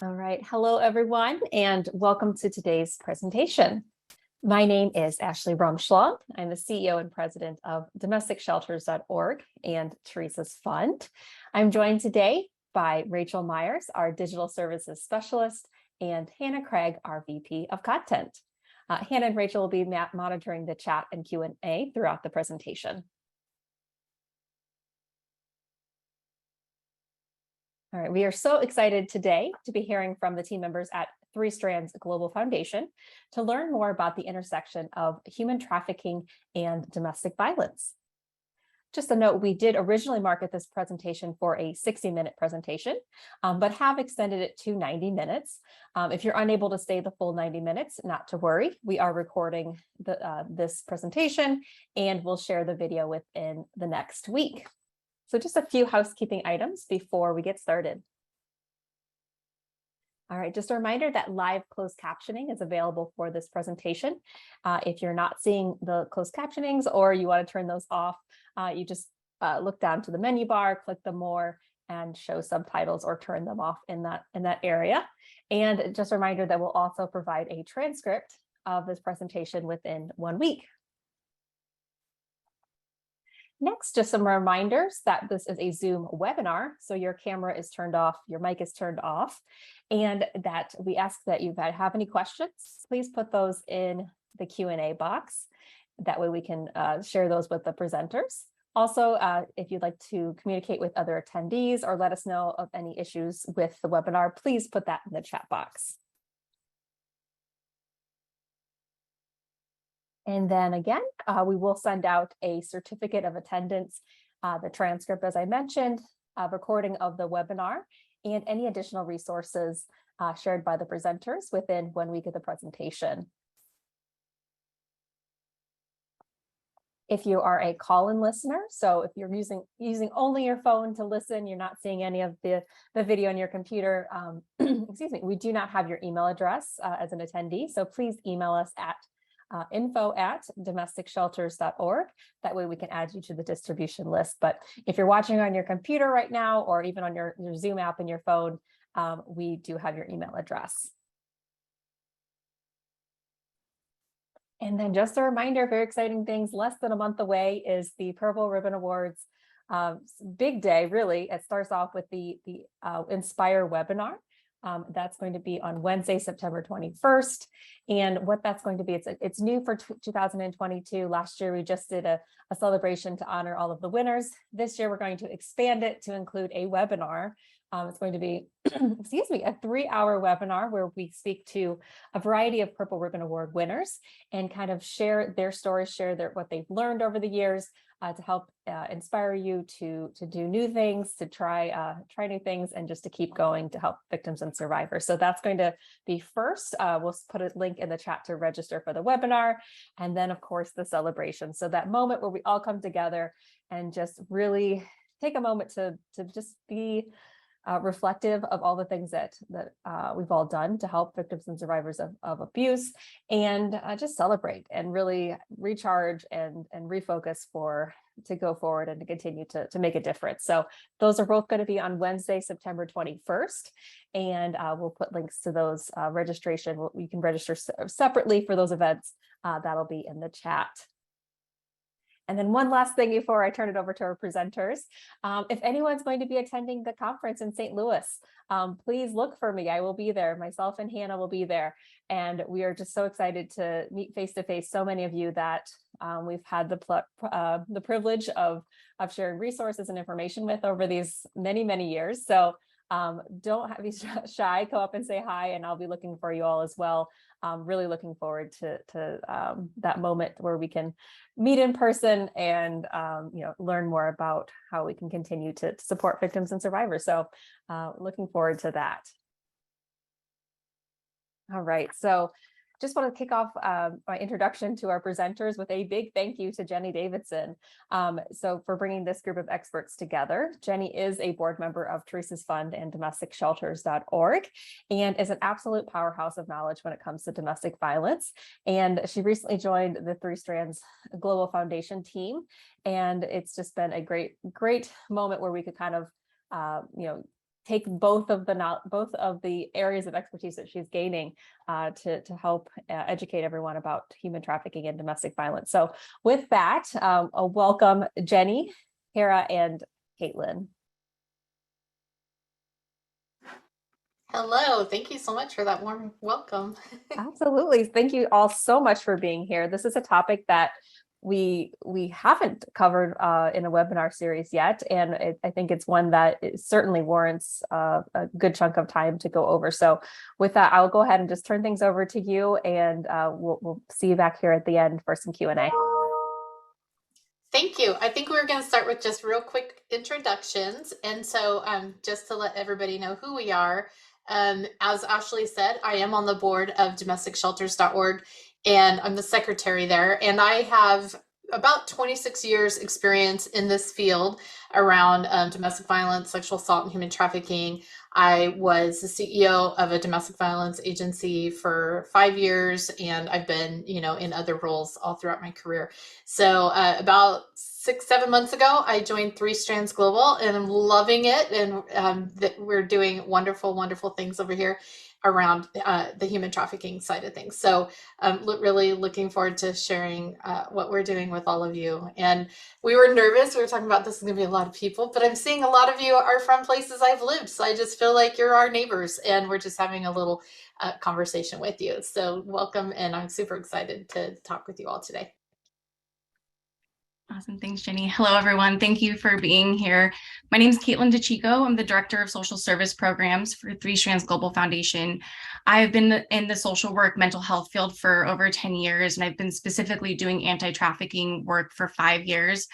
All right. Hello, everyone, and welcome to today's presentation. My name is Ashley Rumschlag. I'm the CEO and president of domesticshelters.org and Teresa's Fund. I'm joined today by Rachel Myers, our digital services specialist, and Hannah Craig, our VP of content. Hannah and Rachel will be monitoring the chat and Q&A throughout the presentation. All right, we are so excited today to be hearing from the team members at Three Strands Global Foundation to learn more about the intersection of human trafficking and domestic violence. Just a note, we did originally market this presentation for a 60-minute presentation, but have extended it to 90 minutes. If you're unable to stay the full 90 minutes, not to worry. We are recording this presentation and we'll share the video within the next week. So just a few housekeeping items before we get started. All right, just a reminder that live closed captioning is available for this presentation. If you're not seeing the closed captionings or you want to turn those off, you just look down to the menu bar, click the more and show subtitles or turn them off in that area. And just a reminder that we'll also provide a transcript of this presentation within 1 week. Next, just some reminders that this is a Zoom webinar, so your camera is turned off, your mic is turned off, and that we ask that you have any questions, please put those in the Q&A box. That way we can share those with the presenters. Also, if you'd like to communicate with other attendees or let us know of any issues with the webinar, please put that in the chat box. And then again, we will send out a certificate of attendance, the transcript, as I mentioned, a recording of the webinar, and any additional resources shared by the presenters within 1 week of the presentation. If you are a call-in listener, so if you're using only your phone to listen, you're not seeing any of the video on your computer, excuse me, we do not have your email address as an attendee, so please email us at info@domesticshelters.org. That way we can add you to the distribution list. But if you're watching on your computer right now, or even on your Zoom app in your phone, we do have your email address. And then just a reminder, very exciting things, less than a month away is the Purple Ribbon Awards. Big day, really. It starts off with the Inspire webinar. That's going to be on Wednesday, September 21st. And what that's going to be, it's new for 2022. Last year, we just did a celebration to honor all of the winners. This year, we're going to expand it to include a webinar. It's going to be, excuse me, a 3-hour webinar where we speak to a variety of Purple Ribbon Award winners and kind of share their stories, share what they've learned over the years to help inspire you to do new things, to try new things, and just to keep going to help victims and survivors. So that's going to be first. We'll put a link in the chat to register for the webinar, and then of course the celebration. So that moment where we all come together and just really take a moment to just be reflective of all the things that we've all done to help victims and survivors of abuse, and just celebrate and really recharge and refocus to go forward and to continue to make a difference. So those are both going to be on Wednesday, September 21st, and we'll put links to those registration. You can register separately for those events. That'll be in the chat. And then one last thing before I turn it over to our presenters. If anyone's going to be attending the conference in St. Louis, please look for me. I will be there. Myself and Hannah will be there. And we are just so excited to meet face-to-face so many of you that we've had the privilege of sharing resources and information with over these many, many years. So don't be shy, go up and say hi, and I'll be looking for you all as well. Really looking forward to that moment where we can meet in person and learn more about how we can continue to support victims and survivors. So looking forward to that. All right, so just want to kick off my introduction to our presenters with a big thank you to Jenny Davidson. So for bringing this group of experts together. Jenny is a board member of Teresa's Fund and domesticshelters.org and is an absolute powerhouse of knowledge when it comes to domestic violence. And she recently joined the Three Strands Global Foundation team. And it's just been a great moment where we could kind of, take both of the areas of expertise that she's gaining to help educate everyone about human trafficking and domestic violence. So with that, welcome Jenny, Hira, and Kaitlyn. Hello, thank you so much for that warm welcome. Absolutely. Thank you all so much for being here. This is a topic that we haven't covered in a webinar series yet, and I think it's one that certainly warrants a good chunk of time to go over. So with that, I'll go ahead and just turn things over to you, and we'll see you back here at the end for some Q&A. Thank you. I think we're going to start with just real quick introductions. And so just to let everybody know who we are, as Ashley said, I am on the board of domesticshelters.org, and I'm the secretary there. And I have about 26 years experience in this field around domestic violence, sexual assault, and human trafficking. I was the CEO of a domestic violence agency for 5 years, and I've been, in other roles all throughout my career. So about 6-7 months ago, I joined Three Strands Global, and I'm loving it. And we're doing wonderful, wonderful things over here around the human trafficking side of things. So I'm really looking forward to sharing what we're doing with all of you. And we were nervous. We were talking about this is going to be a lot of people, but I'm seeing a lot of you are from places I've lived. So I just feel like you're our neighbors, and we're just having a little conversation with you. So welcome, and I'm super excited to talk with you all today. Awesome. Thanks, Jenny. Hello, everyone. Thank you for being here. My name is Kaitlyn DiCicco. I'm the Director of Social Service Programs for Three Strands Global Foundation. I've been in the social work, mental health field for over 10 years, and I've been specifically doing anti-trafficking work for 5 years.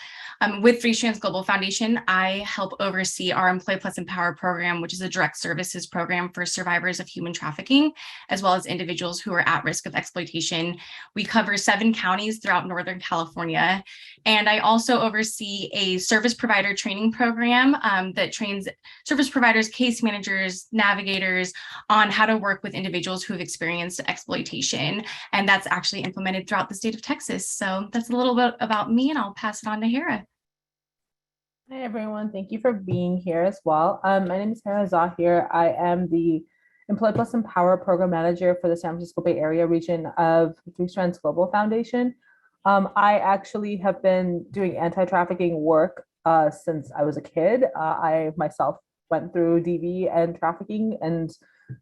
With Three Strands Global Foundation, I help oversee our Employ Plus Empower program, which is a direct services program for survivors of human trafficking, as well as individuals who are at risk of exploitation. We cover 7 counties throughout Northern California. And I also oversee a service provider training program that trains service providers, case managers, navigators on how to work with individuals who have experienced exploitation. And that's actually implemented throughout the state of Texas. So that's a little bit about me, and I'll pass it on to Hira. Hi, everyone. Thank you for being here as well. My name is Hira Zahir. I am the Employ Plus Empower Program Manager for the San Francisco Bay Area region of Three Strands Global Foundation. I actually have been doing anti-trafficking work since I was a kid. I myself went through DV and trafficking, and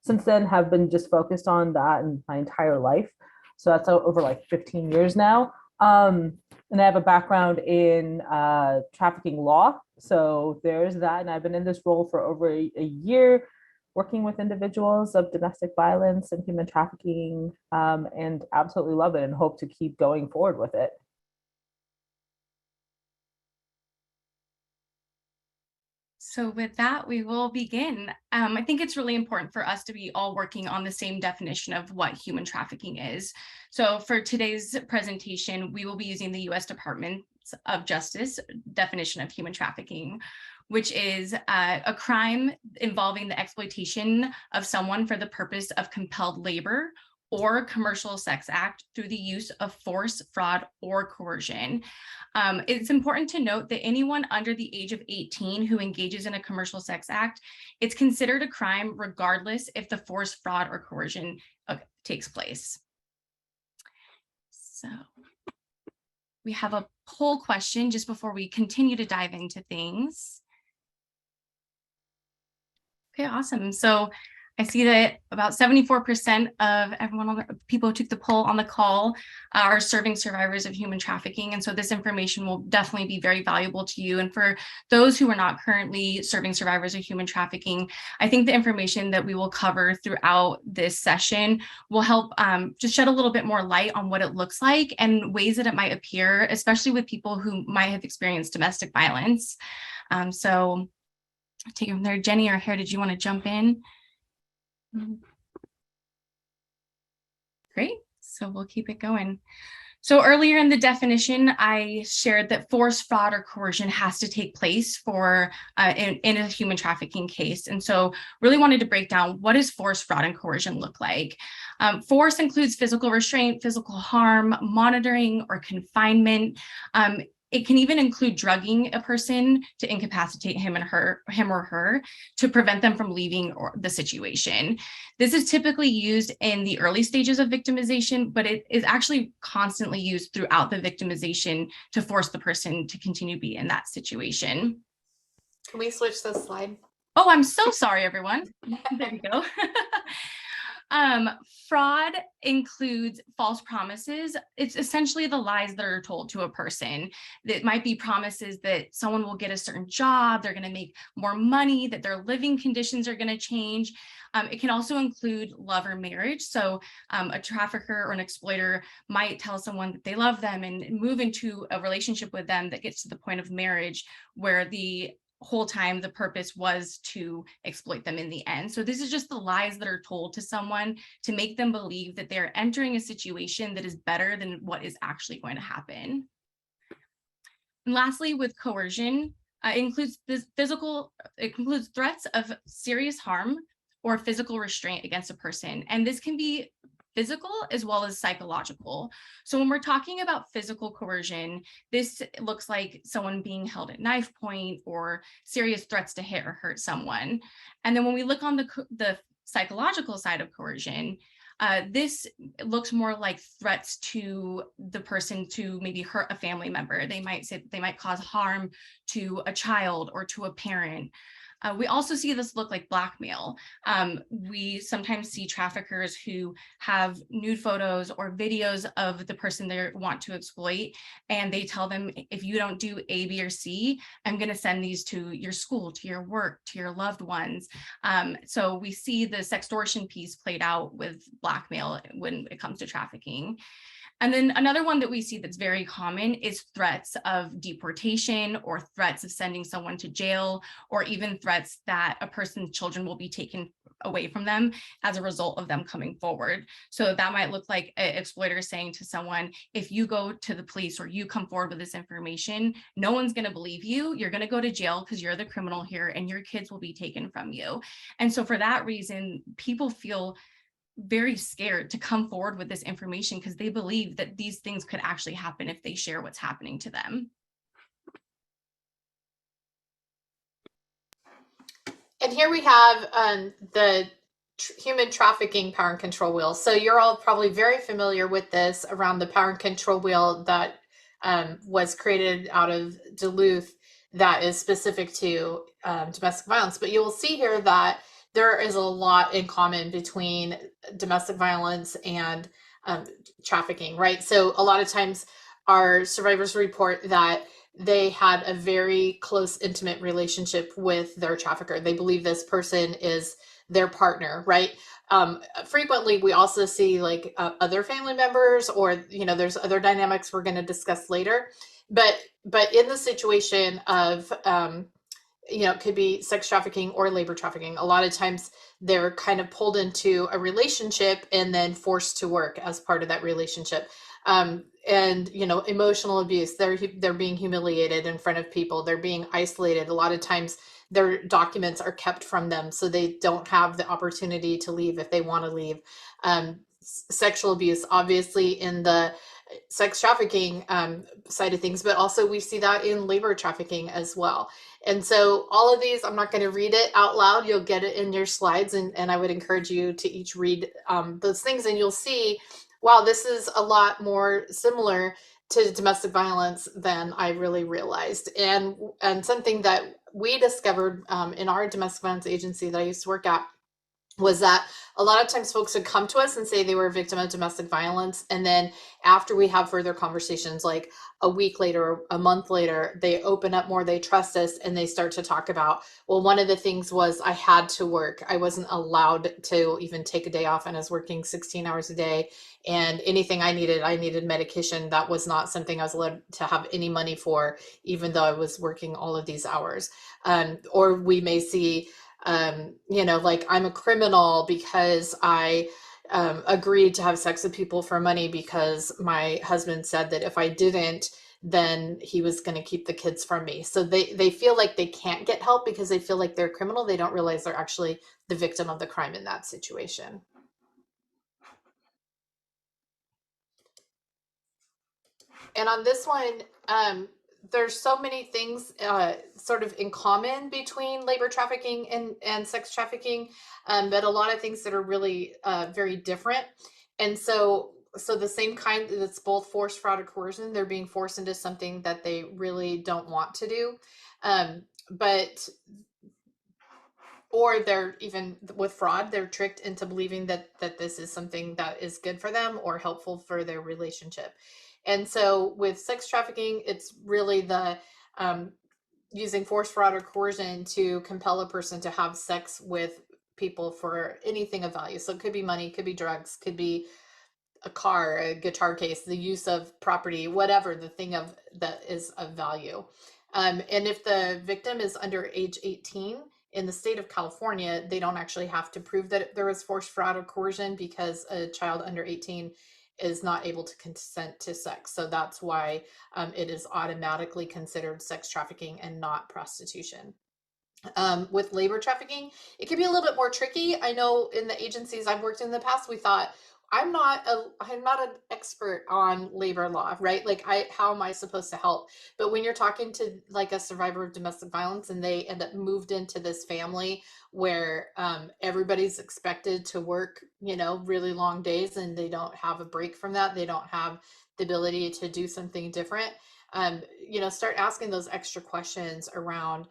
since then have been just focused on that in my entire life. So that's over like 15 years now. And I have a background in trafficking law. So there's that. And I've been in this role for over a year, working with individuals of domestic violence and human trafficking, and absolutely love it and hope to keep going forward with it. So with that, we will begin. I think it's really important for us to be all working on the same definition of what human trafficking is. So for today's presentation, we will be using the U.S. Department of Justice definition of human trafficking, which is a crime involving the exploitation of someone for the purpose of compelled labor or commercial sex act through the use of force, fraud, or coercion. It's important to note that anyone under the age of 18 who engages in a commercial sex act, it's considered a crime regardless if the force, fraud, or coercion takes place. So we have a poll question just before we continue to dive into things. Okay, awesome. So I see that about 74% of everyone, people who took the poll on the call are serving survivors of human trafficking. And so this information will definitely be very valuable to you. And for those who are not currently serving survivors of human trafficking, I think the information that we will cover throughout this session will help just shed a little bit more light on what it looks like and ways that it might appear, especially with people who might have experienced domestic violence. So take it from there. Jenny or Hira, did you want to jump in? Great, so we'll keep it going. So earlier in the definition, I shared that force, fraud, or coercion has to take place for in a human trafficking case. And so really wanted to break down what does force, fraud, and coercion look like. Force includes physical restraint, physical harm, monitoring, or confinement. It can even include drugging a person to incapacitate him or her to prevent them from leaving the situation. This is typically used in the early stages of victimization, but it is actually constantly used throughout the victimization to force the person to continue to be in that situation. Can we switch this slide? Oh, I'm so sorry, everyone. There we go. Fraud includes false promises. It's essentially the lies that are told to a person. That might be promises that someone will get a certain job, they're going to make more money, that their living conditions are going to change. It can also include love or marriage. So a trafficker or an exploiter might tell someone that they love them and move into a relationship with them that gets to the point of marriage, where the whole time the purpose was to exploit them in the end. So this is just the lies that are told to someone to make them believe that they're entering a situation that is better than what is actually going to happen. And lastly, with coercion, it includes threats of serious harm or physical restraint against a person. And this can be physical as well as psychological. So when we're talking about physical coercion, this looks like someone being held at knife point or serious threats to hit or hurt someone. And then when we look on the psychological side of coercion, this looks more like threats to the person to maybe hurt a family member. They might say that they might cause harm to a child or to a parent. We also see this look like blackmail. We sometimes see traffickers who have nude photos or videos of the person they want to exploit, and they tell them, if you don't do A, B, or C, I'm going to send these to your school, to your work, to your loved ones. So we see the sextortion piece played out with blackmail when it comes to trafficking. And then another one that we see that's very common is threats of deportation or threats of sending someone to jail, or even threats that a person's children will be taken away from them as a result of them coming forward. So that might look like an exploiter saying to someone, if you go to the police or you come forward with this information, no one's going to believe you. You're going to go to jail because you're the criminal here and your kids will be taken from you. And so for that reason, people feel very scared to come forward with this information because they believe that these things could actually happen if they share what's happening to them. And here we have the human trafficking power and control wheel. So you're all probably very familiar with this around the power and control wheel that was created out of Duluth that is specific to domestic violence. But you will see here that there is a lot in common between domestic violence and trafficking, right? So a lot of times our survivors report that they had a very close, intimate relationship with their trafficker. They believe this person is their partner, right? Frequently, we also see like other family members, or there's other dynamics we're going to discuss later. But in the situation of it could be sex trafficking or labor trafficking. A lot of times they're kind of pulled into a relationship and then forced to work as part of that relationship. And emotional abuse, they're being humiliated in front of people, they're being isolated. A lot of times their documents are kept from them, so they don't have the opportunity to leave if they want to leave. Sexual abuse, obviously in the sex trafficking side of things, but also we see that in labor trafficking as well. And so all of these, I'm not going to read it out loud. You'll get it in your slides, and I would encourage you to each read those things, and you'll see, wow, this is a lot more similar to domestic violence than I really realized. And something that we discovered in our domestic violence agency that I used to work at was that a lot of times folks would come to us and say they were a victim of domestic violence. And then after we have further conversations, like a week later, or a month later, they open up more, they trust us, and they start to talk about, well, one of the things was I had to work. I wasn't allowed to even take a day off, and I was working 16 hours a day. And anything I needed medication. That was not something I was allowed to have any money for, even though I was working all of these hours. Or we may see like I'm a criminal because I agreed to have sex with people for money because my husband said that if I didn't, then he was going to keep the kids from me. So they feel like they can't get help because they feel like they're a criminal. They don't realize they're actually the victim of the crime in that situation. And on this one, there's so many things sort of in common between labor trafficking and sex trafficking, but a lot of things that are really very different. And so the same kind that's both force, fraud, or coercion, they're being forced into something that they really don't want to do. But or they're even with fraud, they're tricked into believing that this is something that is good for them or helpful for their relationship. And so with sex trafficking, it's really the using force, fraud, or coercion to compel a person to have sex with people for anything of value. So it could be money, could be drugs, could be a car, a guitar case, the use of property, whatever the thing of that is of value. And if the victim is under age 18, in the state of California, they don't actually have to prove that there was force, fraud, or coercion, because a child under 18 is not able to consent to sex. So that's why it is automatically considered sex trafficking and not prostitution. With labor trafficking, it can be a little bit more tricky. I know in the agencies I've worked in the past, we thought, I'm not an expert on labor law, right? Like, how am I supposed to help? But when you're talking to like a survivor of domestic violence and they end up moved into this family where everybody's expected to work, really long days, and they don't have a break from that, they don't have the ability to do something different. Start asking those extra questions around,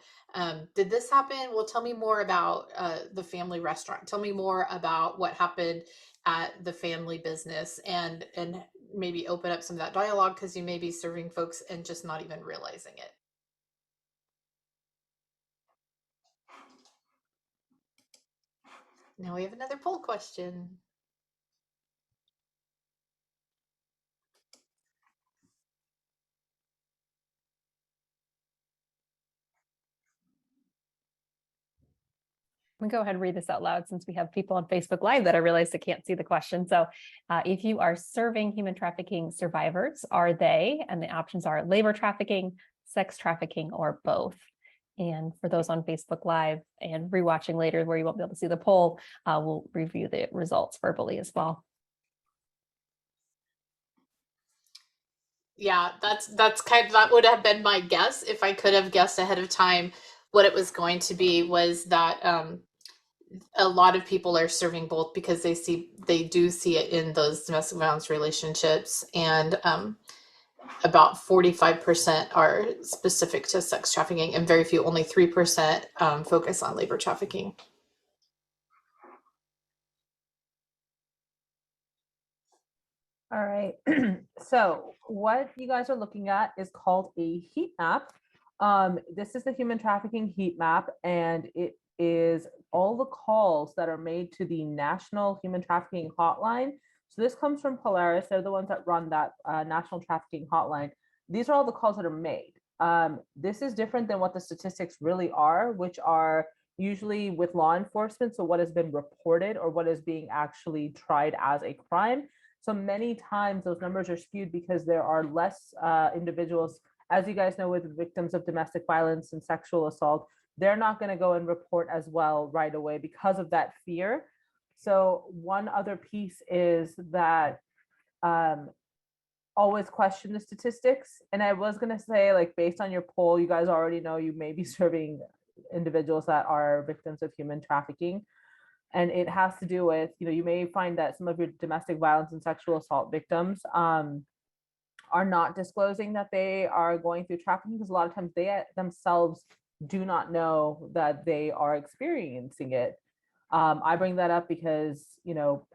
did this happen? Well, tell me more about the family restaurant. Tell me more about what happened at the family business, and maybe open up some of that dialogue, because you may be serving folks and just not even realizing it. Now we have another poll question. I'm gonna go ahead and read this out loud since we have people on Facebook Live that I realize they can't see the question. So if you are serving human trafficking survivors, are they? And the options are labor trafficking, sex trafficking, or both. And for those on Facebook Live and rewatching later where you won't be able to see the poll, we'll review the results verbally as well. Yeah, that's kind of, that would have been my guess if I could have guessed ahead of time what it was going to be, was that a lot of people are serving both because they do see it in those domestic violence relationships, and about 45% are specific to sex trafficking, and very few, only 3%, focus on labor trafficking. All right. So what you guys are looking at is called a heat map. This is the human trafficking heat map, and it is all the calls that are made to the National Human Trafficking Hotline. So this comes from Polaris. They're the ones that run that National Trafficking Hotline. These are all the calls that are made. This is different than what the statistics really are, which are usually with law enforcement. So what has been reported or what is being actually tried as a crime. So many times those numbers are skewed because there are less individuals, as you guys know, with victims of domestic violence and sexual assault, they're not going to go and report as well right away because of that fear. So one other piece is that always question the statistics. And I was going to say, like, based on your poll, you guys already know you may be serving individuals that are victims of human trafficking. And it has to do with, you may find that some of your domestic violence and sexual assault victims are not disclosing that they are going through trafficking, because a lot of times they themselves do not know that they are experiencing it. I bring that up because,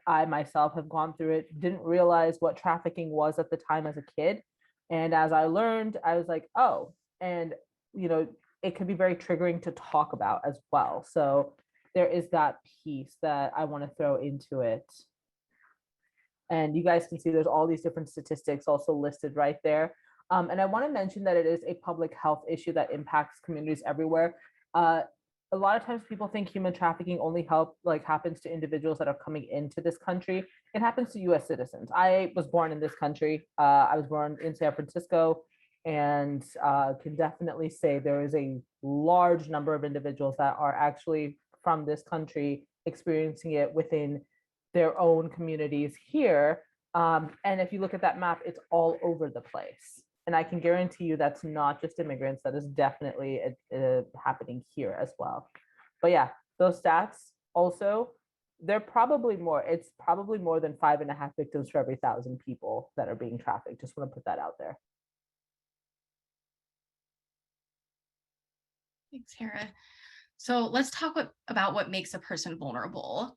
I myself have gone through it, didn't realize what trafficking was at the time as a kid. And as I learned, I was like, oh, and, it could be very triggering to talk about as well. So there is that piece that I want to throw into it. And you guys can see there's all these different statistics also listed right there. And I want to mention that it is a public health issue that impacts communities everywhere. A lot of times people think human trafficking only happens to individuals that are coming into this country. It happens to US citizens. I was born in this country. I was born in San Francisco, and can definitely say there is a large number of individuals that are actually from this country experiencing it within their own communities here. And if you look at that map, it's all over the place. And I can guarantee you that's not just immigrants, that is definitely happening here as well. But yeah, those stats also, they're probably more, it's probably more than 5.5 victims for every 1,000 people that are being trafficked. Just want to put that out there. Thanks, Hira. So let's talk about what makes a person vulnerable.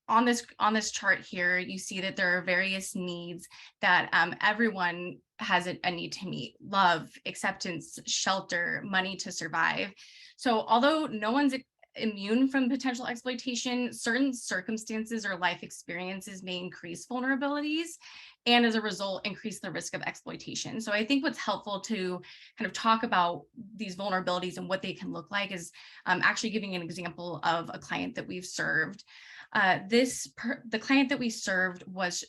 On this chart here, you see that there are various needs that everyone has a need to meet: love, acceptance, shelter, money to survive. So although no one's immune from potential exploitation, certain circumstances or life experiences may increase vulnerabilities, and as a result, increase the risk of exploitation. So I think what's helpful to kind of talk about these vulnerabilities and what they can look like is actually giving an example of a client that we've served. The client that we served was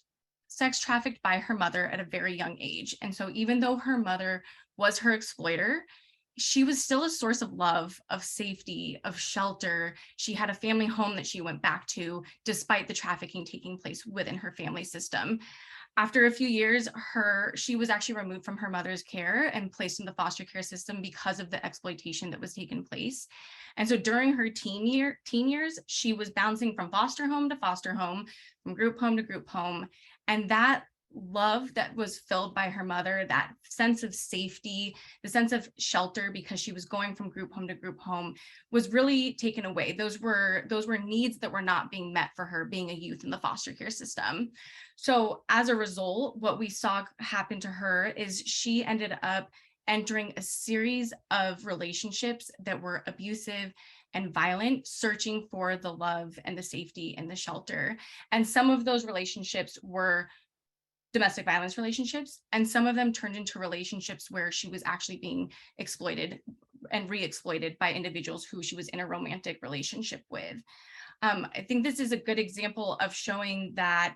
sex trafficked by her mother at a very young age. And so even though her mother was her exploiter, she was still a source of love, of safety, of shelter. She had a family home that she went back to despite the trafficking taking place within her family system. After a few years, she was actually removed from her mother's care and placed in the foster care system because of the exploitation that was taking place. And so during her teen years, she was bouncing from foster home to foster home, from group home to group home. And that love that was filled by her mother, that sense of safety, the sense of shelter, because she was going from group home to group home, was really taken away. Those were needs that were not being met for her being a youth in the foster care system. So as a result, what we saw happen to her is she ended up entering a series of relationships that were abusive and violent, searching for the love and the safety and the shelter. And some of those relationships were domestic violence relationships, and some of them turned into relationships where she was actually being exploited and re-exploited by individuals who she was in a romantic relationship with. I think this is a good example of showing that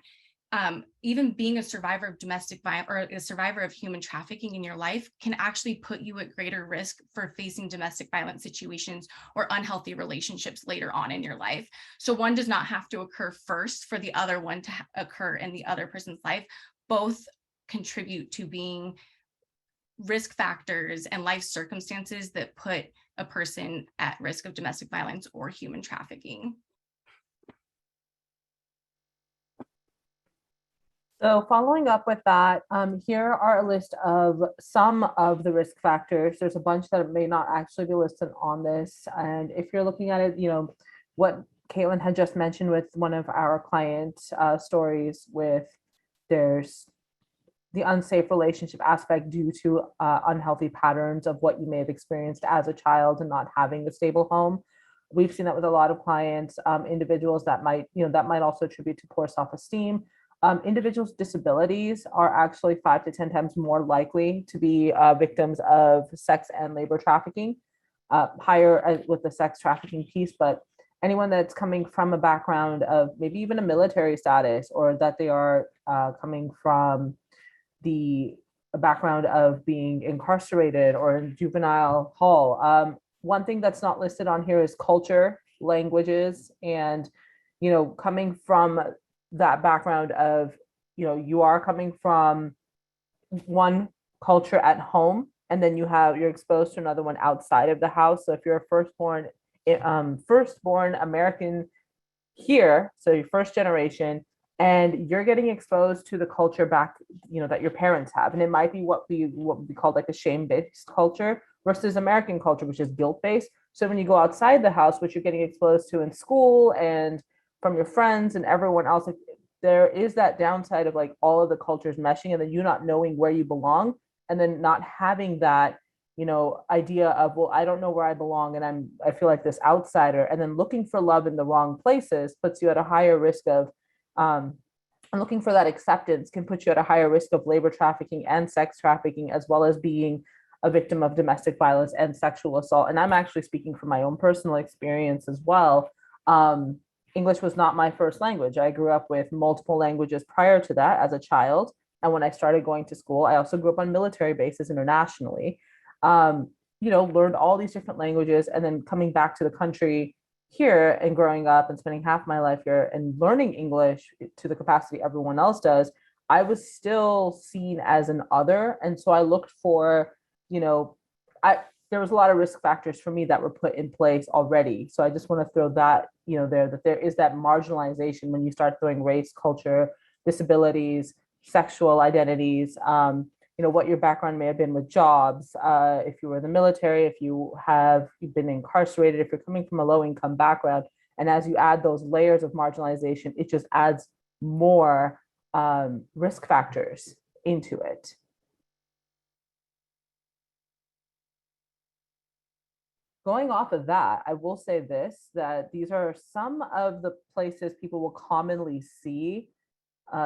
even being a survivor of domestic violence or a survivor of human trafficking in your life can actually put you at greater risk for facing domestic violence situations or unhealthy relationships later on in your life. So one does not have to occur first for the other one to occur in the other person's life. Both contribute to being risk factors and life circumstances that put a person at risk of domestic violence or human trafficking. So following up with that, here are a list of some of the risk factors. There's a bunch that may not actually be listed on this. And if you're looking at it, what Kaitlyn had just mentioned with one of our client stories with there's the unsafe relationship aspect due to unhealthy patterns of what you may have experienced as a child and not having a stable home. We've seen that with a lot of clients, individuals that might also attribute to poor self-esteem. Individuals with disabilities are actually 5 to 10 times more likely to be victims of sex and labor trafficking, higher with the sex trafficking piece, but anyone that's coming from a background of maybe even a military status, or that they are coming from the background of being incarcerated or in juvenile hall. One thing that's not listed on here is culture, languages, and coming from that background of you are coming from one culture at home, and then you're exposed to another one outside of the house. So if you're a firstborn American here, so you're first generation, and you're getting exposed to the culture back, that your parents have, and it might be what we call like a shame-based culture versus American culture, which is guilt-based. So when you go outside the house, what you're getting exposed to in school and from your friends and everyone else, there is that downside of like all of the cultures meshing, and then you not knowing where you belong, and then not having that idea of, well, I don't know where I belong, and I feel like this outsider, and then looking for love in the wrong places puts you at a higher risk of and looking for that acceptance can put you at a higher risk of labor trafficking and sex trafficking, as well as being a victim of domestic violence and sexual assault. And I'm actually speaking from my own personal experience as well. English was not my first language. I grew up with multiple languages prior to that as a child. And when I started going to school, I also grew up on military bases internationally, learned all these different languages, and then coming back to the country here and growing up and spending half my life here and learning English to the capacity everyone else does, I was still seen as an other. And so I looked for, you know, there was a lot of risk factors for me that were put in place already. So I just want to throw that, there, that there is that marginalization when you start throwing race, culture, disabilities, sexual identities, what your background may have been with jobs, if you were in the military, if you've been incarcerated, if you're coming from a low income background. And as you add those layers of marginalization, it just adds more risk factors into it. Going off of that, I will say that these are some of the places people will commonly see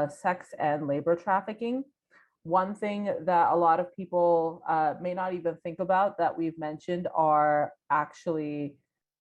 sex and labor trafficking. One thing that a lot of people may not even think about that we've mentioned are actually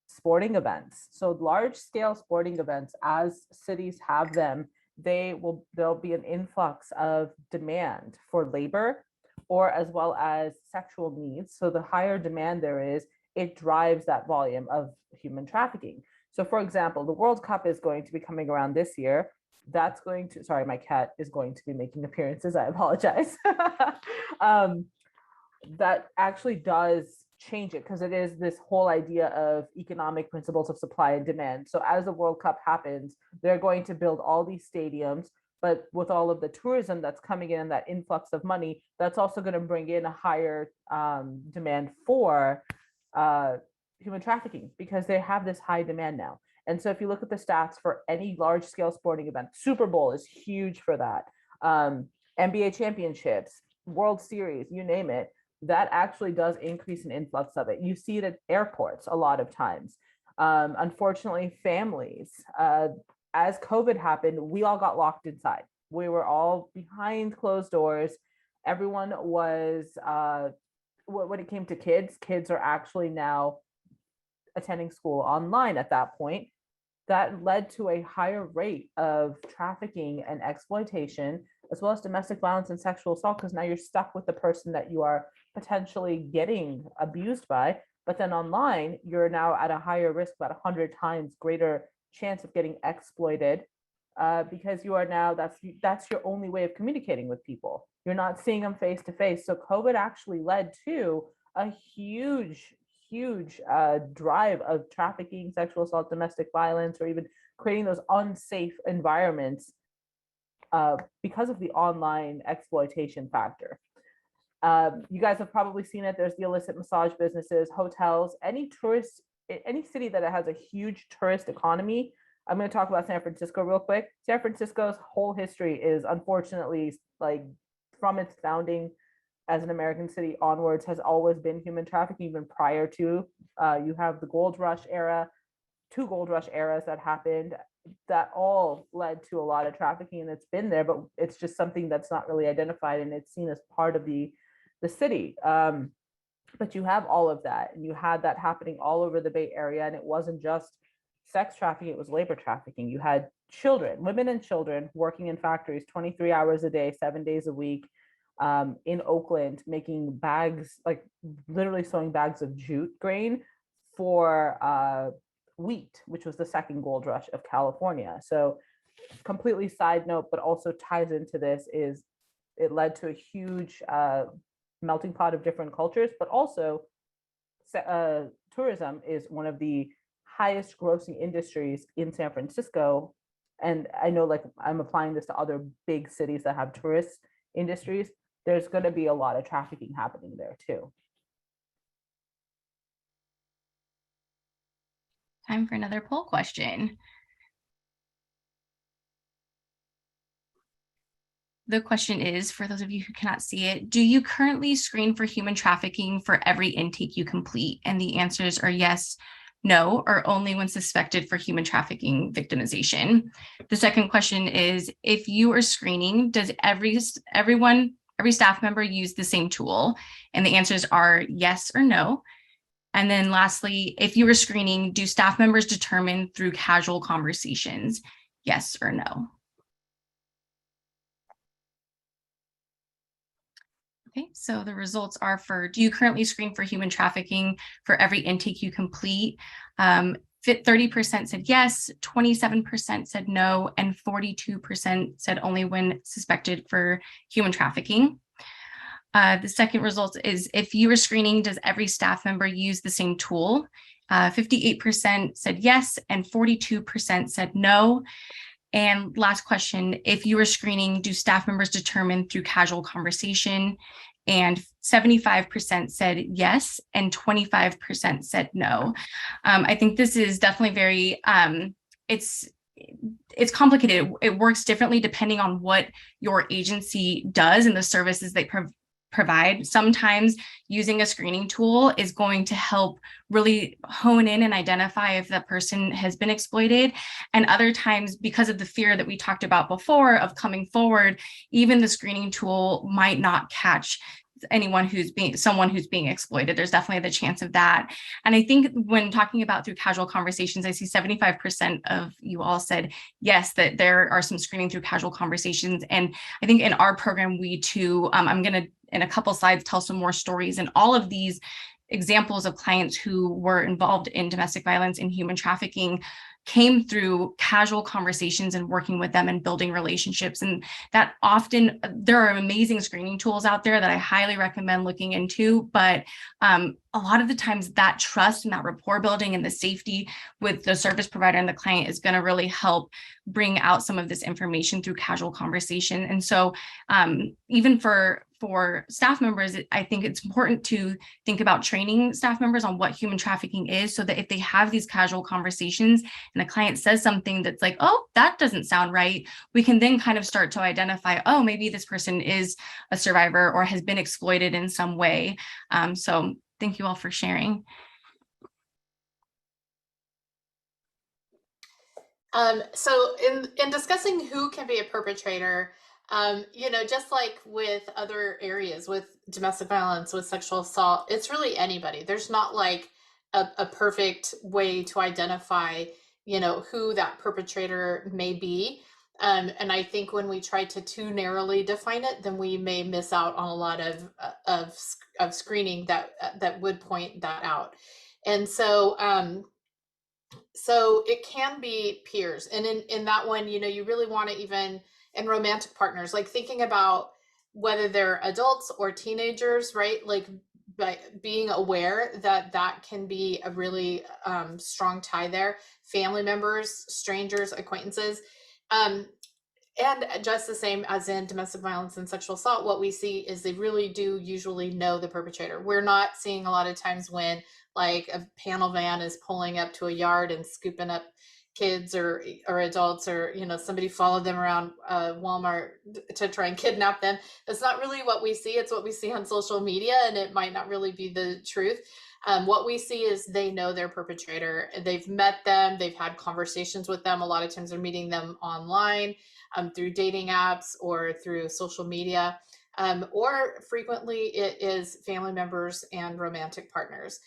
sporting events. So large scale sporting events, as cities have them, there'll be an influx of demand for labor or as well as sexual needs. So the higher demand there is, it drives that volume of human trafficking. So for example, the World Cup is going to be coming around this year. Sorry, my cat is going to be making appearances. I apologize. That actually does change it because it is this whole idea of economic principles of supply and demand. So as the World Cup happens, they're going to build all these stadiums, but with all of the tourism that's coming in and that influx of money, that's also going to bring in a higher demand for human trafficking because they have this high demand now. And so if you look at the stats for any large scale sporting event, Super Bowl is huge for that. NBA championships, World Series, you name it, that actually does increase an influx of it. You see it at airports a lot of times. Unfortunately, families, as COVID happened, we all got locked inside. We were all behind closed doors. Everyone was, when it came to kids are actually now attending school online at that point. That led to a higher rate of trafficking and exploitation, as well as domestic violence and sexual assault, because now you're stuck with the person that you are potentially getting abused by. But then online, you're now at a higher risk, about 100 times greater chance of getting exploited because you are now, that's your only way of communicating with people. You're not seeing them face to face. So COVID actually led to a huge drive of trafficking, sexual assault, domestic violence, or even creating those unsafe environments because of the online exploitation factor. You guys have probably seen it. There's the illicit massage businesses, hotels, any city that has a huge tourist economy. I'm going to talk about San Francisco real quick. San Francisco's whole history is unfortunately, like, from its founding as an American city onwards, has always been human trafficking. Even prior to, you have the gold rush era, 2 gold rush eras that happened that all led to a lot of trafficking, and it's been there, but it's just something that's not really identified and it's seen as part of the city. But you have all of that, and you had that happening all over the Bay Area, and it wasn't just sex trafficking, it was labor trafficking. You had women and children working in factories 23 hours a day, 7 days a week, in Oakland, making bags, like literally sewing bags of jute grain for wheat, which was the second gold rush of California. So completely side note, but also ties into this, is it led to a huge melting pot of different cultures, but also tourism is one of the highest grossing industries in San Francisco. And I know, like, I'm applying this to other big cities that have tourist industries. There's going to be a lot of trafficking happening there too. Time for another poll question. The question is, for those of you who cannot see it, do you currently screen for human trafficking for every intake you complete? And the answers are yes, no, or only when suspected for human trafficking victimization. The second question is, if you are screening, does every staff member use the same tool? And the answers are yes or no. And then lastly, if you were screening, do staff members determine through casual conversations, yes or no? Okay, so the results are for, do you currently screen for human trafficking for every intake you complete? 30% said yes, 27% said no, and 42% said only when suspected for human trafficking. The second result is, if you were screening, does every staff member use the same tool? 58% said yes, and 42% said no. And last question, if you were screening, do staff members determine through casual conversation? And 75% said yes, and 25% said no. I think this is definitely very, it's complicated. It works differently depending on what your agency does and the services they provide. Sometimes using a screening tool is going to help really hone in and identify if that person has been exploited. And other times, because of the fear that we talked about before of coming forward, even the screening tool might not catch someone who's being exploited. There's definitely the chance of that. And I think when talking about through casual conversations, I see 75% of you all said yes, that there are some screening through casual conversations. And I think in our program, we too, I'm going to, in a couple slides, tell some more stories. And all of these examples of clients who were involved in domestic violence and human trafficking came through casual conversations and working with them and building relationships. And that often, there are amazing screening tools out there that I highly recommend looking into, but a lot of the times that trust and that rapport building and the safety with the service provider and the client is going to really help bring out some of this information through casual conversation. And so even for staff members, I think it's important to think about training staff members on what human trafficking is, so that if they have these casual conversations and a client says something that's like, oh, that doesn't sound right, we can then kind of start to identify, oh, maybe this person is a survivor or has been exploited in some way. So thank you all for sharing. So in discussing who can be a perpetrator, just like with other areas, with domestic violence, with sexual assault, it's really anybody. There's not like a perfect way to identify, who that perpetrator may be. And I think when we try to too narrowly define it, then we may miss out on a lot of screening that would point that out. And so it can be peers. And in that one, you really want to even, and romantic partners, like thinking about whether they're adults or teenagers, right? Like by being aware that can be a really strong tie there. Family members, strangers, acquaintances. And just the same as in domestic violence and sexual assault, what we see is they really do usually know the perpetrator. We're not seeing a lot of times when like a panel van is pulling up to a yard and scooping up kids or adults, or somebody followed them around Walmart to try and kidnap them. That's not really what we see. It's what we see on social media, and it might not really be the truth. What we see is they know their perpetrator. They've met them. They've had conversations with them. A lot of times they're meeting them online, through dating apps or through social media, or frequently it is family members and romantic partners.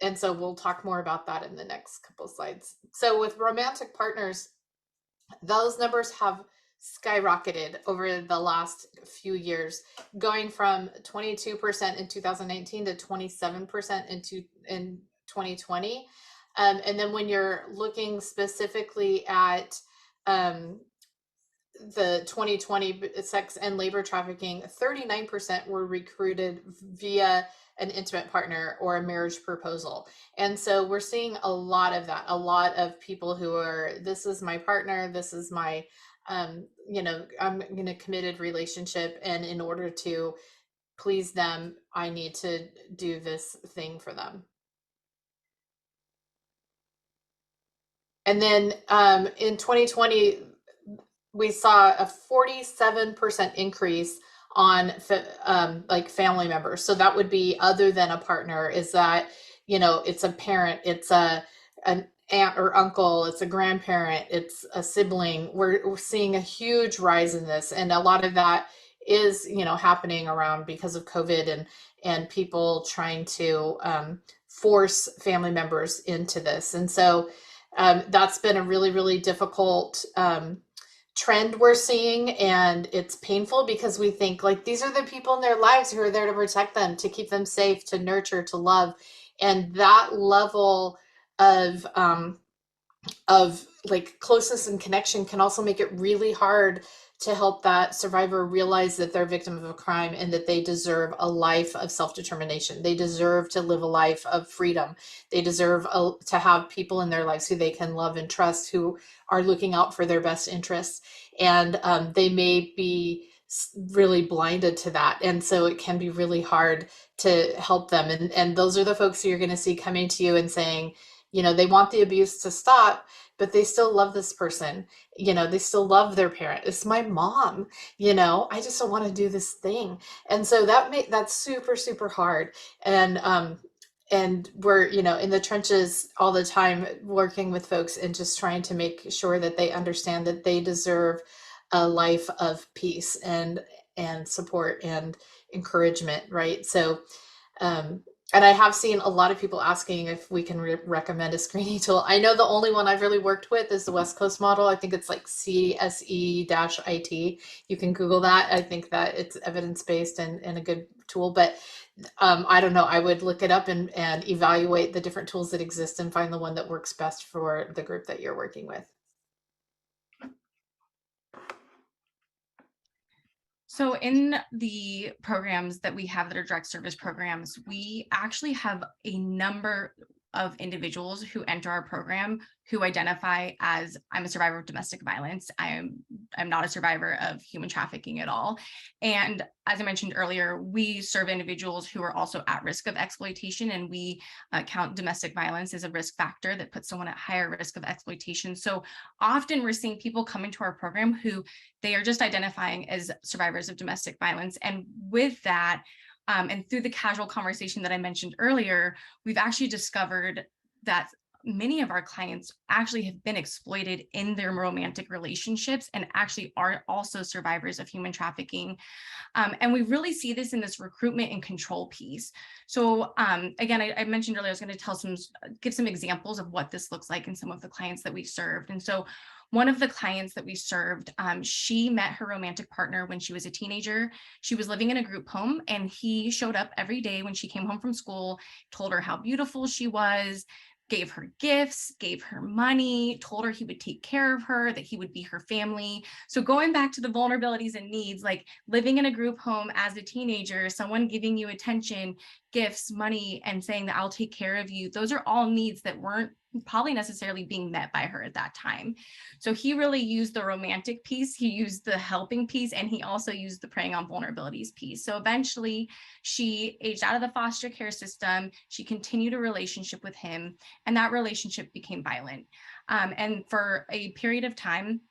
And so we'll talk more about that in the next couple of slides. So with romantic partners, those numbers have skyrocketed over the last few years, going from 22% in 2019 to 27% in 2020. And then when you're looking specifically at the 2020 sex and labor trafficking, 39% were recruited via an intimate partner or a marriage proposal. And so we're seeing a lot of that, a lot of people who are, this is my partner, this is my, I'm in a committed relationship, and in order to please them, I need to do this thing for them. And then in 2020, we saw a 47% increase on like family members. So that would be other than a partner, is that, it's a parent, it's an aunt or uncle, it's a grandparent, it's a sibling. We're seeing a huge rise in this. And a lot of that is, happening around because of COVID and people trying to force family members into this. And so that's been a really, really difficult trend we're seeing, and it's painful because we think like these are the people in their lives who are there to protect them, to keep them safe, to nurture, to love, and that level of like closeness and connection can also make it really hard to help that survivor realize that they're a victim of a crime and that they deserve a life of self-determination. They deserve to live a life of freedom. They deserve to have people in their lives who they can love and trust, who are looking out for their best interests. And they may be really blinded to that. And so it can be really hard to help them. And those are the folks who you're going to see coming to you and saying, you know, they want the abuse to stop, but they still love this person. You know, they still love their parent. It's my mom, you know, I just don't want to do this thing. And so that's super, super hard. And we're, you know, in the trenches all the time working with folks and just trying to make sure that they understand that they deserve a life of peace and support and encouragement, right? So and I have seen a lot of people asking if we can recommend a screening tool. I know the only one I've really worked with is the West Coast model. I think it's like CSE-IT. You can Google that. I think that it's evidence-based and a good tool, but I don't know. I would look it up and evaluate the different tools that exist and find the one that works best for the group that you're working with. So in the programs that we have that are direct service programs, we actually have a number of individuals who enter our program who identify as, I'm a survivor of domestic violence. I'm not a survivor of human trafficking at all. And as I mentioned earlier, we serve individuals who are also at risk of exploitation, and we count domestic violence as a risk factor that puts someone at higher risk of exploitation. So often we're seeing people come into our program who they are just identifying as survivors of domestic violence. And with that, and through the casual conversation that I mentioned earlier, we've actually discovered that many of our clients actually have been exploited in their romantic relationships and actually are also survivors of human trafficking. And we really see this in this recruitment and control piece. So again, I mentioned earlier, I was going to give some examples of what this looks like in some of the clients that we've served. And so one of the clients that we served, she met her romantic partner when she was a teenager. She was living in a group home, and he showed up every day when she came home from school, told her how beautiful she was, gave her gifts, gave her money, told her he would take care of her, that he would be her family. So going back to the vulnerabilities and needs, like living in a group home as a teenager, someone giving you attention, gifts, money, and saying that I'll take care of you, those are all needs that weren't probably necessarily being met by her at that time. So he really used the romantic piece, he used the helping piece, and he also used the preying on vulnerabilities piece. So eventually she aged out of the foster care system, she continued a relationship with him, and that relationship became violent. And for a period of time,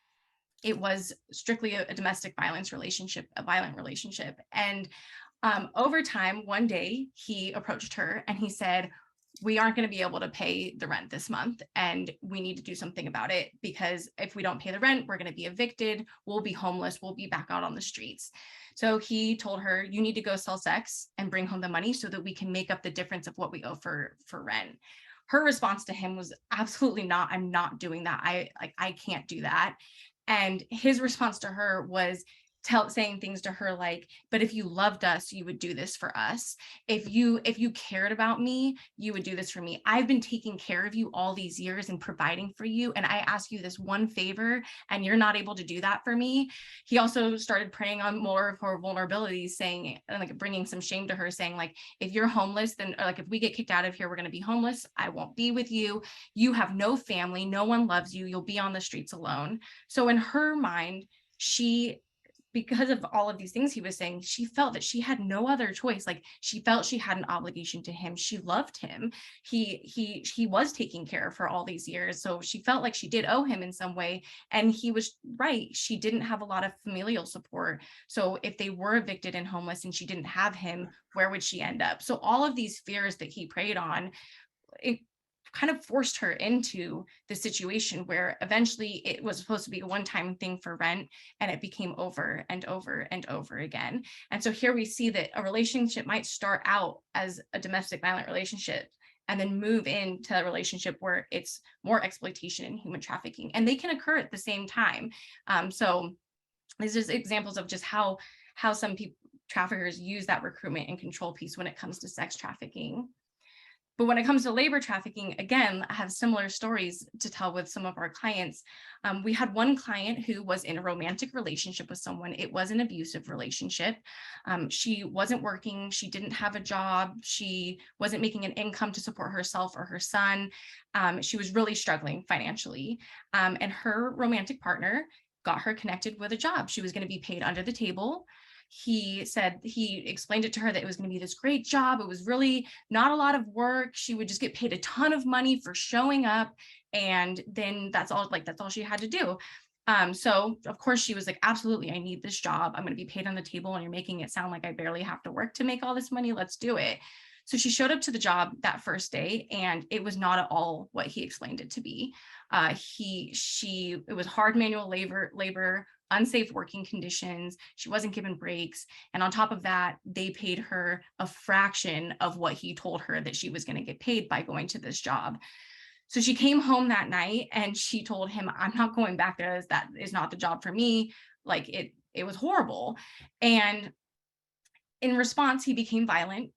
it was strictly a domestic violence relationship, a violent relationship. And over time, one day he approached her and he said, we aren't going to be able to pay the rent this month, and we need to do something about it, because if we don't pay the rent, we're going to be evicted, we'll be homeless, we'll be back out on the streets. So he told her, you need to go sell sex and bring home the money so that we can make up the difference of what we owe for rent. Her response to him was absolutely not, I'm not doing that. I can't do that. And his response to her was saying things to her like, but if you loved us, you would do this for us. If you cared about me, you would do this for me. I've been taking care of you all these years and providing for you, and I ask you this one favor and you're not able to do that for me. He also started preying on more of her vulnerabilities, saying, like, bringing some shame to her, saying like, if you're homeless, then, or like, if we get kicked out of here, we're going to be homeless, I won't be with you, you have no family, no one loves you, you'll be on the streets alone. So in her mind, because of all of these things he was saying, she felt that she had no other choice. Like, she felt she had an obligation to him. She loved him. He was taking care of her all these years. So she felt like she did owe him in some way. And he was right. She didn't have a lot of familial support. So if they were evicted and homeless and she didn't have him, where would she end up? So all of these fears that he preyed on, it kind of forced her into the situation where eventually it was supposed to be a one-time thing for rent, and it became over and over and over again. And so here we see that a relationship might start out as a domestic violent relationship and then move into a relationship where it's more exploitation and human trafficking, and they can occur at the same time. So these are examples of just how some people, traffickers, use that recruitment and control piece when it comes to sex trafficking. But when it comes to labor trafficking, again, I have similar stories to tell with some of our clients. We had one client who was in a romantic relationship with someone. It was an abusive relationship. She wasn't working. She didn't have a job. She wasn't making an income to support herself or her son. She was really struggling financially. And her romantic partner got her connected with a job. She was going to be paid under the table. He explained it to her that it was going to be this great job. It was really not a lot of work. She would just get paid a ton of money for showing up. And then that's all she had to do. So of course she was like, absolutely, I need this job. I'm going to be paid on the table, and you're making it sound like I barely have to work to make all this money. Let's do it. So she showed up to the job that first day, and it was not at all what he explained it to be. It was hard manual labor, unsafe working conditions. She wasn't given breaks. And on top of that, they paid her a fraction of what he told her that she was going to get paid by going to this job. So she came home that night and she told him, I'm not going back there. That is not the job for me. Like it was horrible. And in response, he became violent.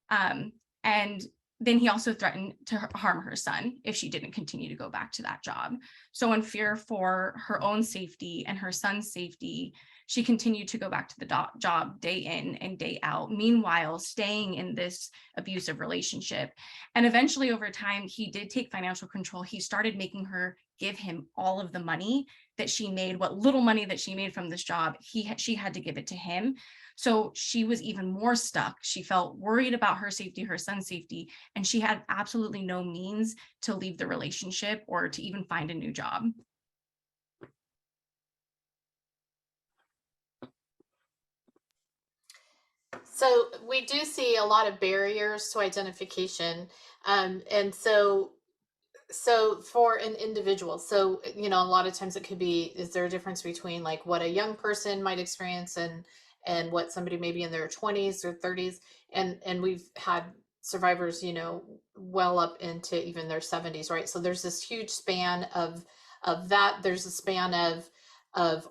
And then he also threatened to harm her son if she didn't continue to go back to that job. So in fear for her own safety and her son's safety, she continued to go back to the job day in and day out, meanwhile staying in this abusive relationship. And eventually over time, he did take financial control. He started making her give him all of the money that she made, what little money that she made from this job. She had to give it to him. So she was even more stuck. She felt worried about her safety, her son's safety, and she had absolutely no means to leave the relationship or to even find a new job. So we do see a lot of barriers to identification. And so for an individual, so, a lot of times it could be, is there a difference between like what a young person might experience and what somebody maybe in their 20s or 30s, and we've had survivors, well up into even their 70s, right? So there's this huge span of that. There's a span of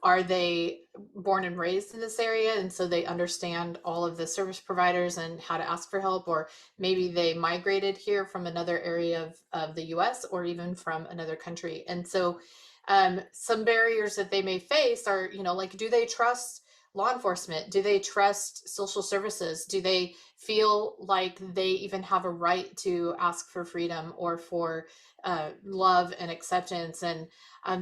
are they born and raised in this area, and so they understand all of the service providers and how to ask for help, or maybe they migrated here from another area of the US or even from another country. And so some barriers that they may face are, like, do they trust law enforcement? Do they trust social services? Do they feel like they even have a right to ask for freedom or for love and acceptance? And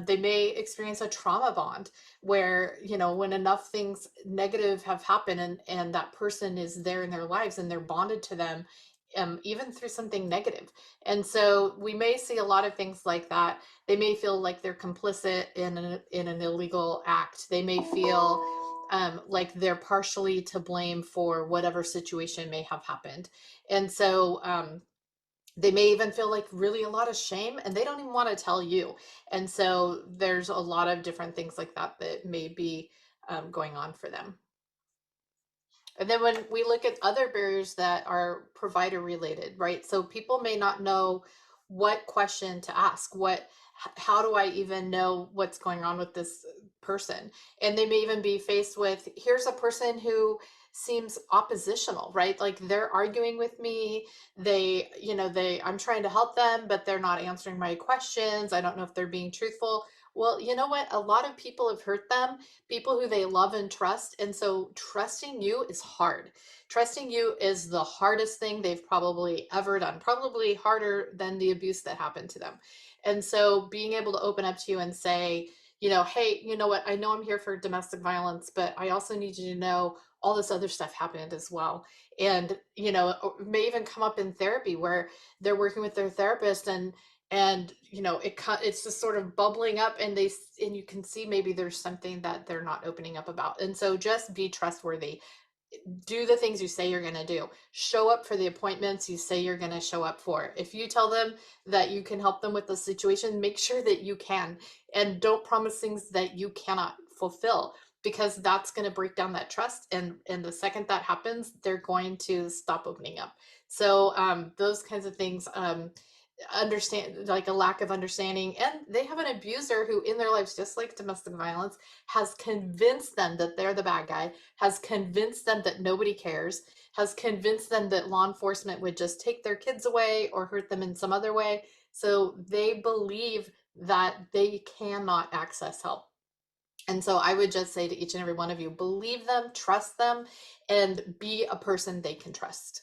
they may experience a trauma bond where, when enough things negative have happened and that person is there in their lives and they're bonded to them, even through something negative. And so we may see a lot of things like that. They may feel like they're complicit in an illegal act. They may feel like they're partially to blame for whatever situation may have happened. And so they may even feel like really a lot of shame, and they don't even want to tell you. And so there's a lot of different things like that that may be going on for them. And then when we look at other barriers that are provider related, right? So people may not know what question to ask, how do I even know what's going on with this person? And they may even be faced with, here's a person who seems oppositional, right? Like they're arguing with me. I'm trying to help them, but they're not answering my questions. I don't know if they're being truthful. Well, you know what? A lot of people have hurt them, people who they love and trust. And so trusting you is hard. Trusting you is the hardest thing they've probably ever done, probably harder than the abuse that happened to them. And so being able to open up to you and say, hey, you know what? I know I'm here for domestic violence, but I also need you to know all this other stuff happened as well. And, it may even come up in therapy where they're working with their therapist and it's just sort of bubbling up, and you can see maybe there's something that they're not opening up about. And so just be trustworthy. Do the things you say you're going to do. Show up for the appointments you say you're going to show up for. If you tell them that you can help them with the situation, make sure that you can, and don't promise things that you cannot fulfill, because that's going to break down that trust. And the second that happens, they're going to stop opening up. So those kinds of things, understand, like a lack of understanding, and they have an abuser who in their lives, just like domestic violence, has convinced them that they're the bad guy, has convinced them that nobody cares, has convinced them that law enforcement would just take their kids away or hurt them in some other way. So they believe that they cannot access help. And so I would just say to each and every one of you, believe them, trust them, and be a person they can trust.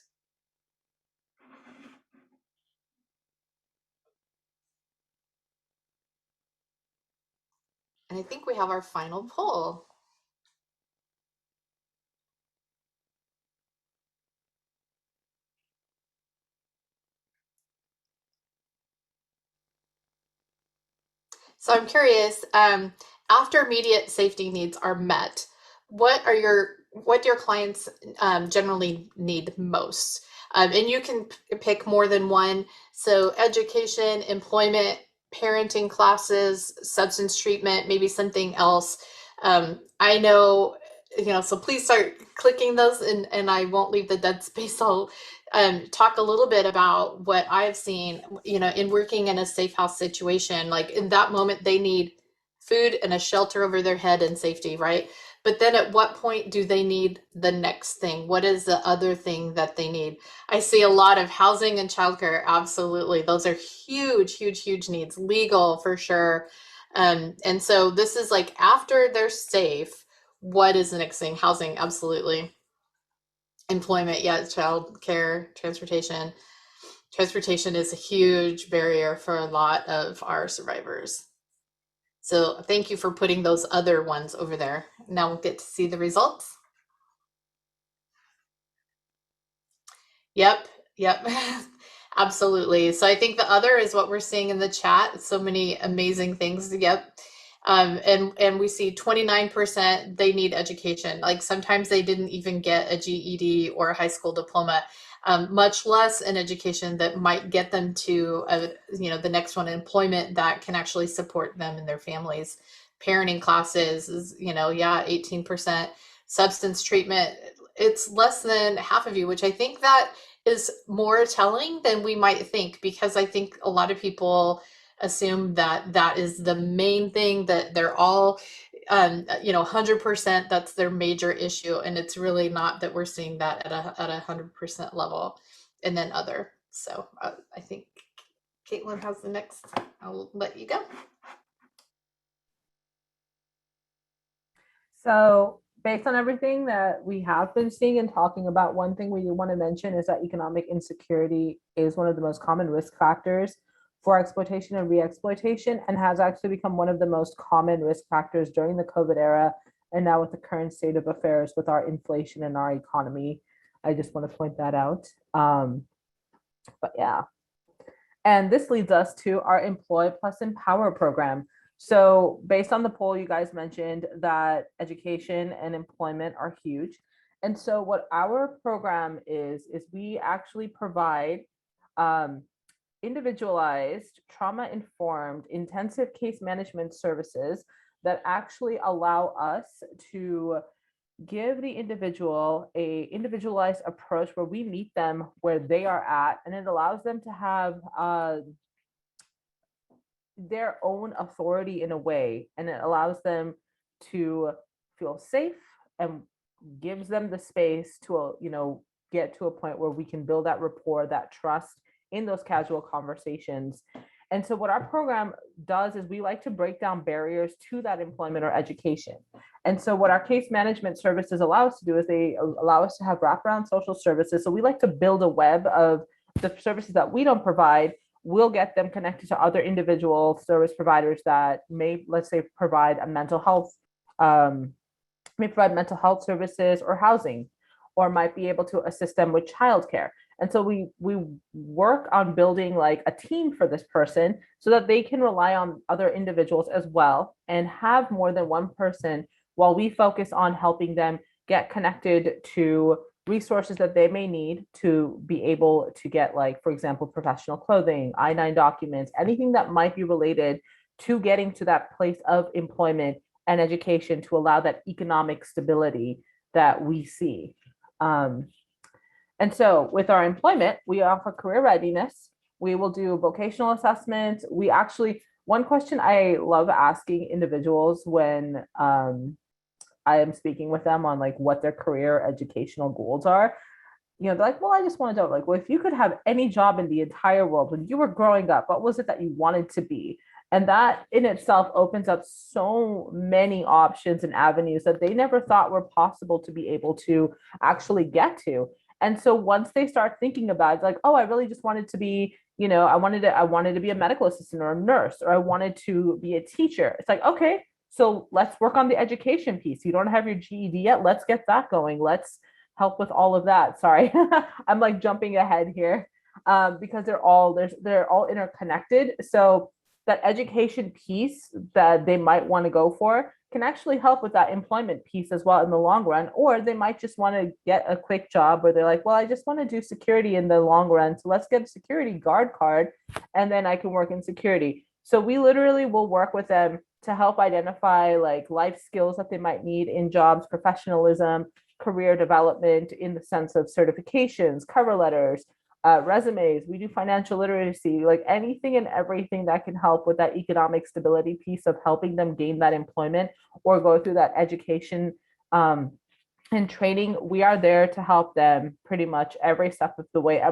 And I think we have our final poll. So I'm curious, after immediate safety needs are met, what do your clients generally need most? And you can pick more than one. So education, employment, parenting classes, substance treatment, maybe something else. I know, so please start clicking those, and I won't leave the dead space. I'll talk a little bit about what I've seen, in working in a safe house situation. Like in that moment, they need food and a shelter over their head and safety, right? But then at what point do they need the next thing? What is the other thing that they need? I see a lot of housing and childcare. Absolutely. Those are huge, huge, huge needs. Legal for sure. And so this is like after they're safe, what is the next thing? Housing, absolutely. Employment, yeah, child care, transportation. Transportation is a huge barrier for a lot of our survivors. So thank you for putting those other ones over there. Now we'll get to see the results. Yep, yep, absolutely. So I think the other is what we're seeing in the chat. So many amazing things. Yep. And we see 29% they need education. Like sometimes they didn't even get a GED or a high school diploma, much less an education that might get them to the next one, employment that can actually support them and their families. Parenting classes is, 18%. Substance treatment, it's less than half of you, which I think that is more telling than we might think, because I think a lot of people assume that that is the main thing, that they're all 100%, that's their major issue, and it's really not. That we're seeing that at a 100% level. And then other. So I think Kaitlyn has the next. I'll let you go. So based on everything that we have been seeing and talking about, one thing we want to mention is that economic insecurity is one of the most common risk factors for exploitation and re-exploitation, and has actually become one of the most common risk factors during the COVID era, and now with the current state of affairs with our inflation and our economy. I just want to point that out. But yeah. And this leads us to our Employ Plus Empower program. So based on the poll, you guys mentioned that education and employment are huge. And so what our program is we actually provide individualized, trauma-informed, intensive case management services that actually allow us to give the individual a individualized approach where we meet them where they are at, and it allows them to have their own authority in a way, and it allows them to feel safe and gives them the space to get to a point where we can build that rapport, that trust in those casual conversations. And so what our program does is we like to break down barriers to that employment or education. And so what our case management services allow us to do is they allow us to have wraparound social services. So we like to build a web of the services that we don't provide. We'll get them connected to other individual service providers that may, let's say, provide mental health services or housing, or might be able to assist them with childcare. And so we work on building like a team for this person so that they can rely on other individuals as well and have more than one person, while we focus on helping them get connected to resources that they may need to be able to get, like, for example, professional clothing, I-9 documents, anything that might be related to getting to that place of employment and education to allow that economic stability that we see. And so with our employment, we offer career readiness, We will do vocational assessments. We actually, one question I love asking individuals when I am speaking with them on like what their career educational goals are, they're like, well, I just want to know, like, well, if you could have any job in the entire world when you were growing up, what was it that you wanted to be? And that in itself opens up so many options and avenues that they never thought were possible to be able to actually get to. And so once they start thinking about it, like, oh, I really just wanted to be, I wanted to be a medical assistant or a nurse, or I wanted to be a teacher. It's like, okay, so let's work on the education piece. You don't have your GED yet. Let's get that going. Let's help with all of that. Sorry, I'm like jumping ahead here because they're all interconnected. So that education piece that they might want to go for can actually help with that employment piece as well in the long run. Or they might just want to get a quick job where they're like, well, I just want to do security in the long run. So let's get a security guard card and then I can work in security. So we literally will work with them to help identify like life skills that they might need in jobs, professionalism, career development in the sense of certifications, cover letters, resumes. We do financial literacy, like anything and everything that can help with that economic stability piece of helping them gain that employment or go through that education and training. We are there to help them pretty much every step of the way.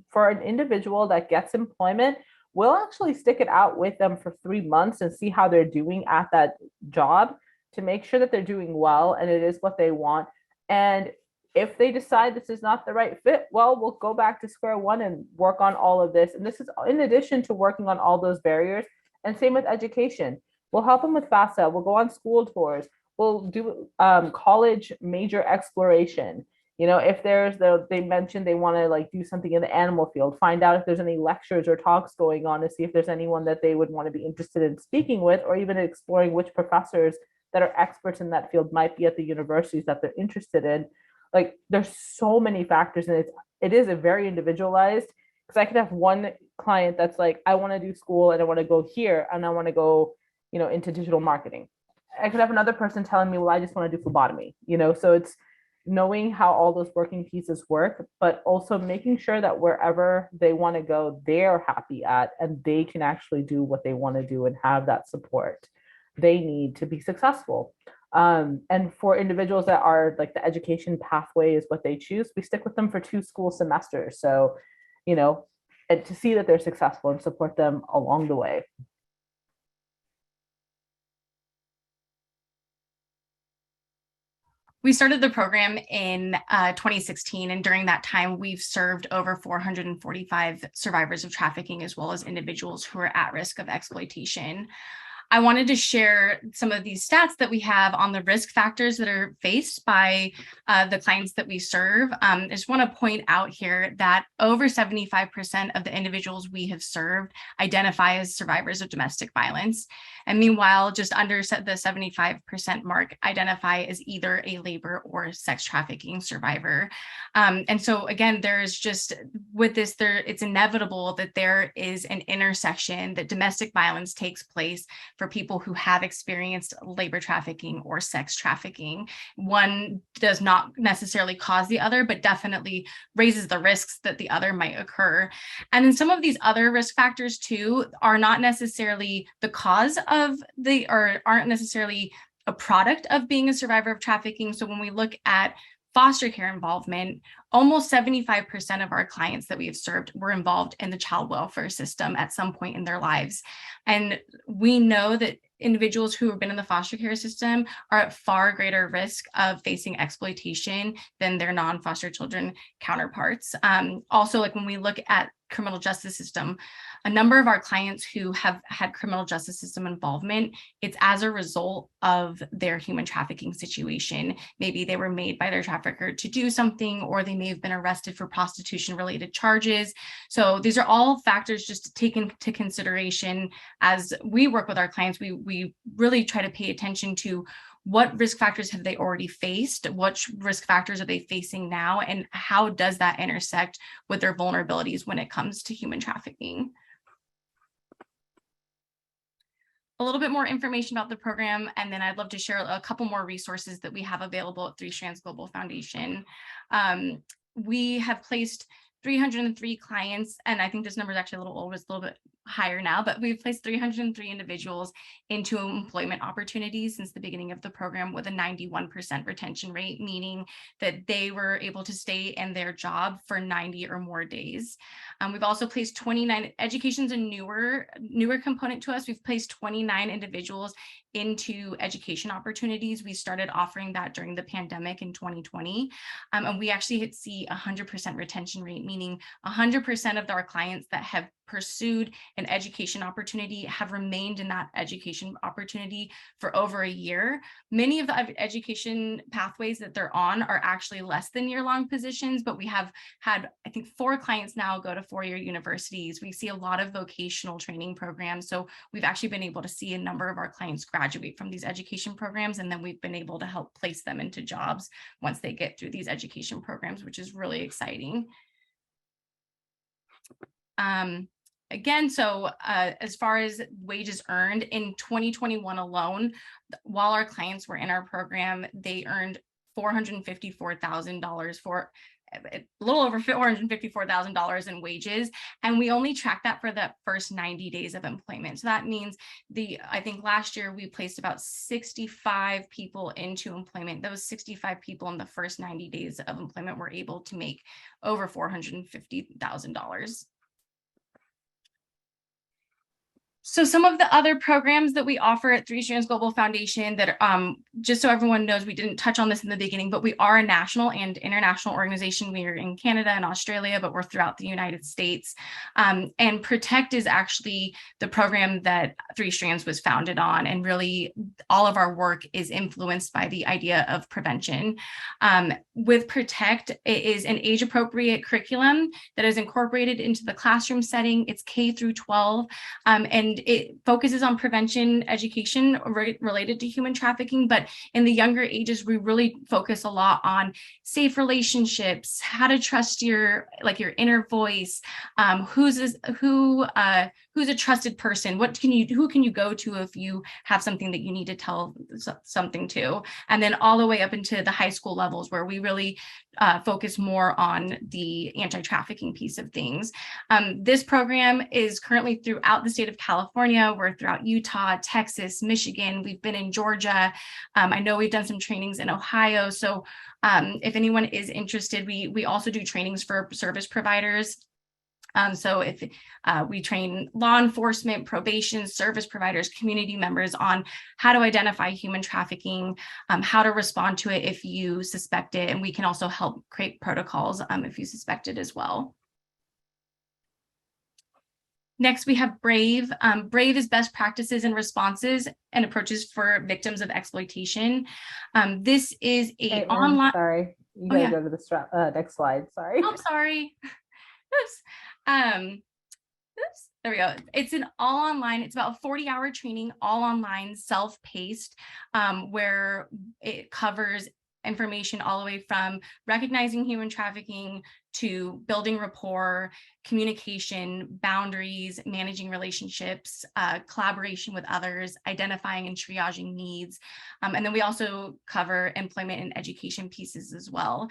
For an individual that gets employment, we'll actually stick it out with them for 3 months and see how they're doing at that job to make sure that they're doing well and it is what they want. And if they decide this is not the right fit, well, we'll go back to square one and work on all of this. And this is in addition to working on all those barriers. And same with education. We'll help them with FAFSA. We'll go on school tours. We'll do college major exploration. If they mentioned they want to like do something in the animal field, find out if there's any lectures or talks going on to see if there's anyone that they would want to be interested in speaking with, or even exploring which professors that are experts in that field might be at the universities that they're interested in. Like there's so many factors, and it is a very individualized, because I could have one client that's like, I want to do school and I want to go here and I want to go, into digital marketing. I could have another person telling me, well, I just want to do phlebotomy, so it's knowing how all those working pieces work, but also making sure that wherever they want to go, they're happy at, and they can actually do what they want to do and have that support they need to be successful. And for individuals that are like the education pathway is what they choose, we stick with them for 2 school semesters. So, and to see that they're successful and support them along the way. We started the program in 2016, and during that time, we've served over 445 survivors of trafficking, as well as individuals who are at risk of exploitation. I wanted to share some of these stats that we have on the risk factors that are faced by the clients that we serve. I just want to point out here that over 75% of the individuals we have served identify as survivors of domestic violence. And meanwhile, just under the 75% mark identify as either a labor or sex trafficking survivor. And so again, there's just with this, it's inevitable that there is an intersection, that domestic violence takes place for people who have experienced labor trafficking or sex trafficking. One does not necessarily cause the other, but definitely raises the risks that the other might occur. And then some of these other risk factors too are not necessarily the cause of or aren't necessarily a product of being a survivor of trafficking. So when we look at foster care involvement, almost 75% of our clients that we have served were involved in the child welfare system at some point in their lives. And we know that individuals who have been in the foster care system are at far greater risk of facing exploitation than their non-foster children counterparts. Also, like when we look at criminal justice system, a number of our clients who have had criminal justice system involvement, it's as a result of their human trafficking situation. Maybe they were made by their trafficker to do something, or they may have been arrested for prostitution related charges. So these are all factors just to take into consideration as we work with our clients. We really try to pay attention to what risk factors have they already faced, what risk factors are they facing now, and how does that intersect with their vulnerabilities when it comes to human trafficking. A little bit more information about the program, and then I'd love to share a couple more resources that we have available at Three Strands Global Foundation. We have placed 303 clients, and I think this number is actually a little old, it's a little bit higher now, but we've placed 303 individuals into employment opportunities since the beginning of the program with a 91% retention rate, meaning that they were able to stay in their job for 90 or more days. We've also placed 29, education's a newer component to us. We've placed 29 individuals into education opportunities. We started offering that during the pandemic in 2020. And we actually see 100% retention rate, meaning 100% of our clients that have pursued an education opportunity have remained in that education opportunity for over a year. Many of the education pathways that they're on are actually less than year-long positions, but we have had, I think, 4 clients now go to 4-year universities. We see a lot of vocational training programs. So we've actually been able to see a number of our clients graduate from these education programs, and then we've been able to help place them into jobs once they get through these education programs, which is really exciting. Again, so as far as wages earned in 2021 alone, while our clients were in our program, they earned $454,000 for a little over $454,000 in wages. And we only track that for the first 90 days of employment. So that means I think last year we placed about 65 people into employment. Those 65 people in the first 90 days of employment were able to make over $450,000. So some of the other programs that we offer at Three Strands Global Foundation that, just so everyone knows, we didn't touch on this in the beginning, but we are a national and international organization. We are in Canada and Australia, but we're throughout the United States. And Protect is actually the program that Three Strands was founded on. And really all of our work is influenced by the idea of prevention. With Protect, it is an age-appropriate curriculum that is incorporated into the classroom setting. It's K through 12, and it focuses on prevention education related to human trafficking. But in the younger ages, we really focus a lot on safe relationships, how to trust your inner voice, who's a trusted person, who can you go to if you have something that you need to tell something to, and then all the way up into the high school levels where we really focus more on the anti-trafficking piece of things. This program is currently throughout the state of California. We're throughout Utah, Texas, Michigan. We've been in Georgia. I know we've done some trainings in Ohio. So if anyone is interested, we also do trainings for service providers. So if we train law enforcement, probation, service providers, community members on how to identify human trafficking, how to respond to it if you suspect it, and we can also help create protocols if you suspect it as well. Next, we have Brave. Brave is best practices and responses and approaches for victims of exploitation. This is a online. Sorry, you gotta go to the next slide. Sorry. I'm sorry. Oops. There we go. It's an all online. It's about a 40-hour training, all online, self-paced, where it covers information all the way from recognizing human trafficking to building rapport, communication, boundaries, managing relationships, collaboration with others, identifying and triaging needs. And then we also cover employment and education pieces as well.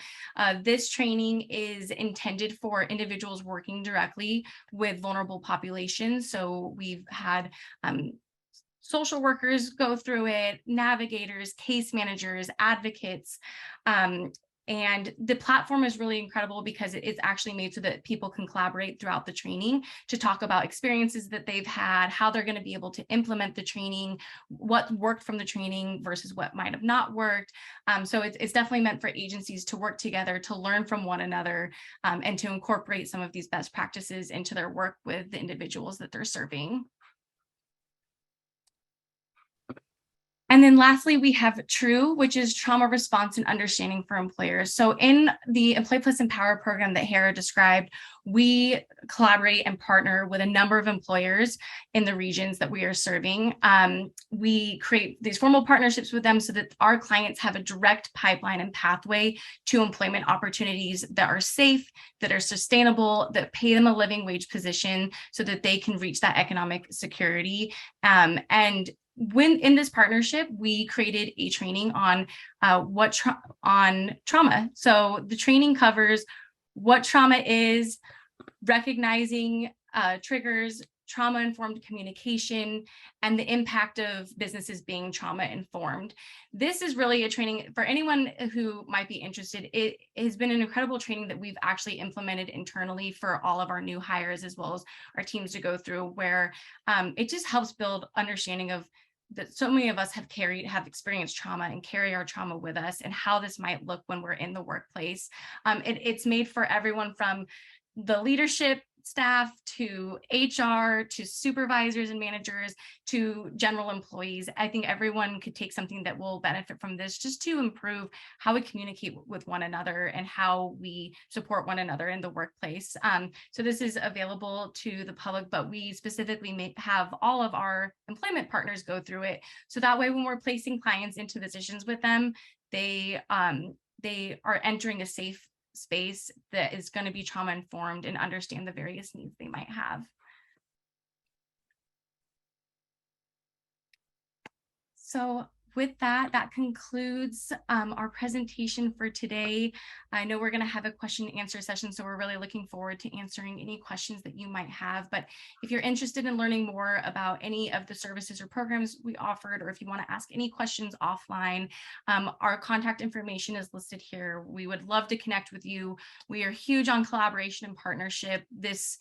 This training is intended for individuals working directly with vulnerable populations. So we've had social workers go through it, navigators, case managers, advocates, and the platform is really incredible because it's actually made so that people can collaborate throughout the training to talk about experiences that they've had, how they're going to be able to implement the training, what worked from the training versus what might have not worked. So it's definitely meant for agencies to work together, to learn from one another, and to incorporate some of these best practices into their work with the individuals that they're serving. And then lastly, we have TRUE, which is trauma response and understanding for employers. So in the Employ Plus Empower program that Hira described, we collaborate and partner with a number of employers in the regions that we are serving. We create these formal partnerships with them so that our clients have a direct pipeline and pathway to employment opportunities that are safe, that are sustainable, that pay them a living wage position so that they can reach that economic security. And when in this partnership, we created a training on trauma. So the training covers what trauma is, recognizing triggers, trauma-informed communication, and the impact of businesses being trauma-informed. This is really a training for anyone who might be interested. It has been an incredible training that we've actually implemented internally for all of our new hires, as well as our teams to go through, where it just helps build understanding of that so many of us have experienced trauma and carry our trauma with us, and how this might look when we're in the workplace. It's made for everyone from the leadership staff to HR to supervisors and managers to general employees. I think everyone could take something that will benefit from this, just to improve how we communicate with one another and how we support one another in the workplace. So this is available to the public, but we specifically have all of our employment partners go through it. So that way, when we're placing clients into positions with them, they are entering a safe space that is going to be trauma informed and understand the various needs they might have. So with that, that concludes our presentation for today. I know we're going to have a question and answer session, so we're really looking forward to answering any questions that you might have. But if you're interested in learning more about any of the services or programs we offered, or if you want to ask any questions offline, our contact information is listed here. We would love to connect with you. We are huge on collaboration and partnership. This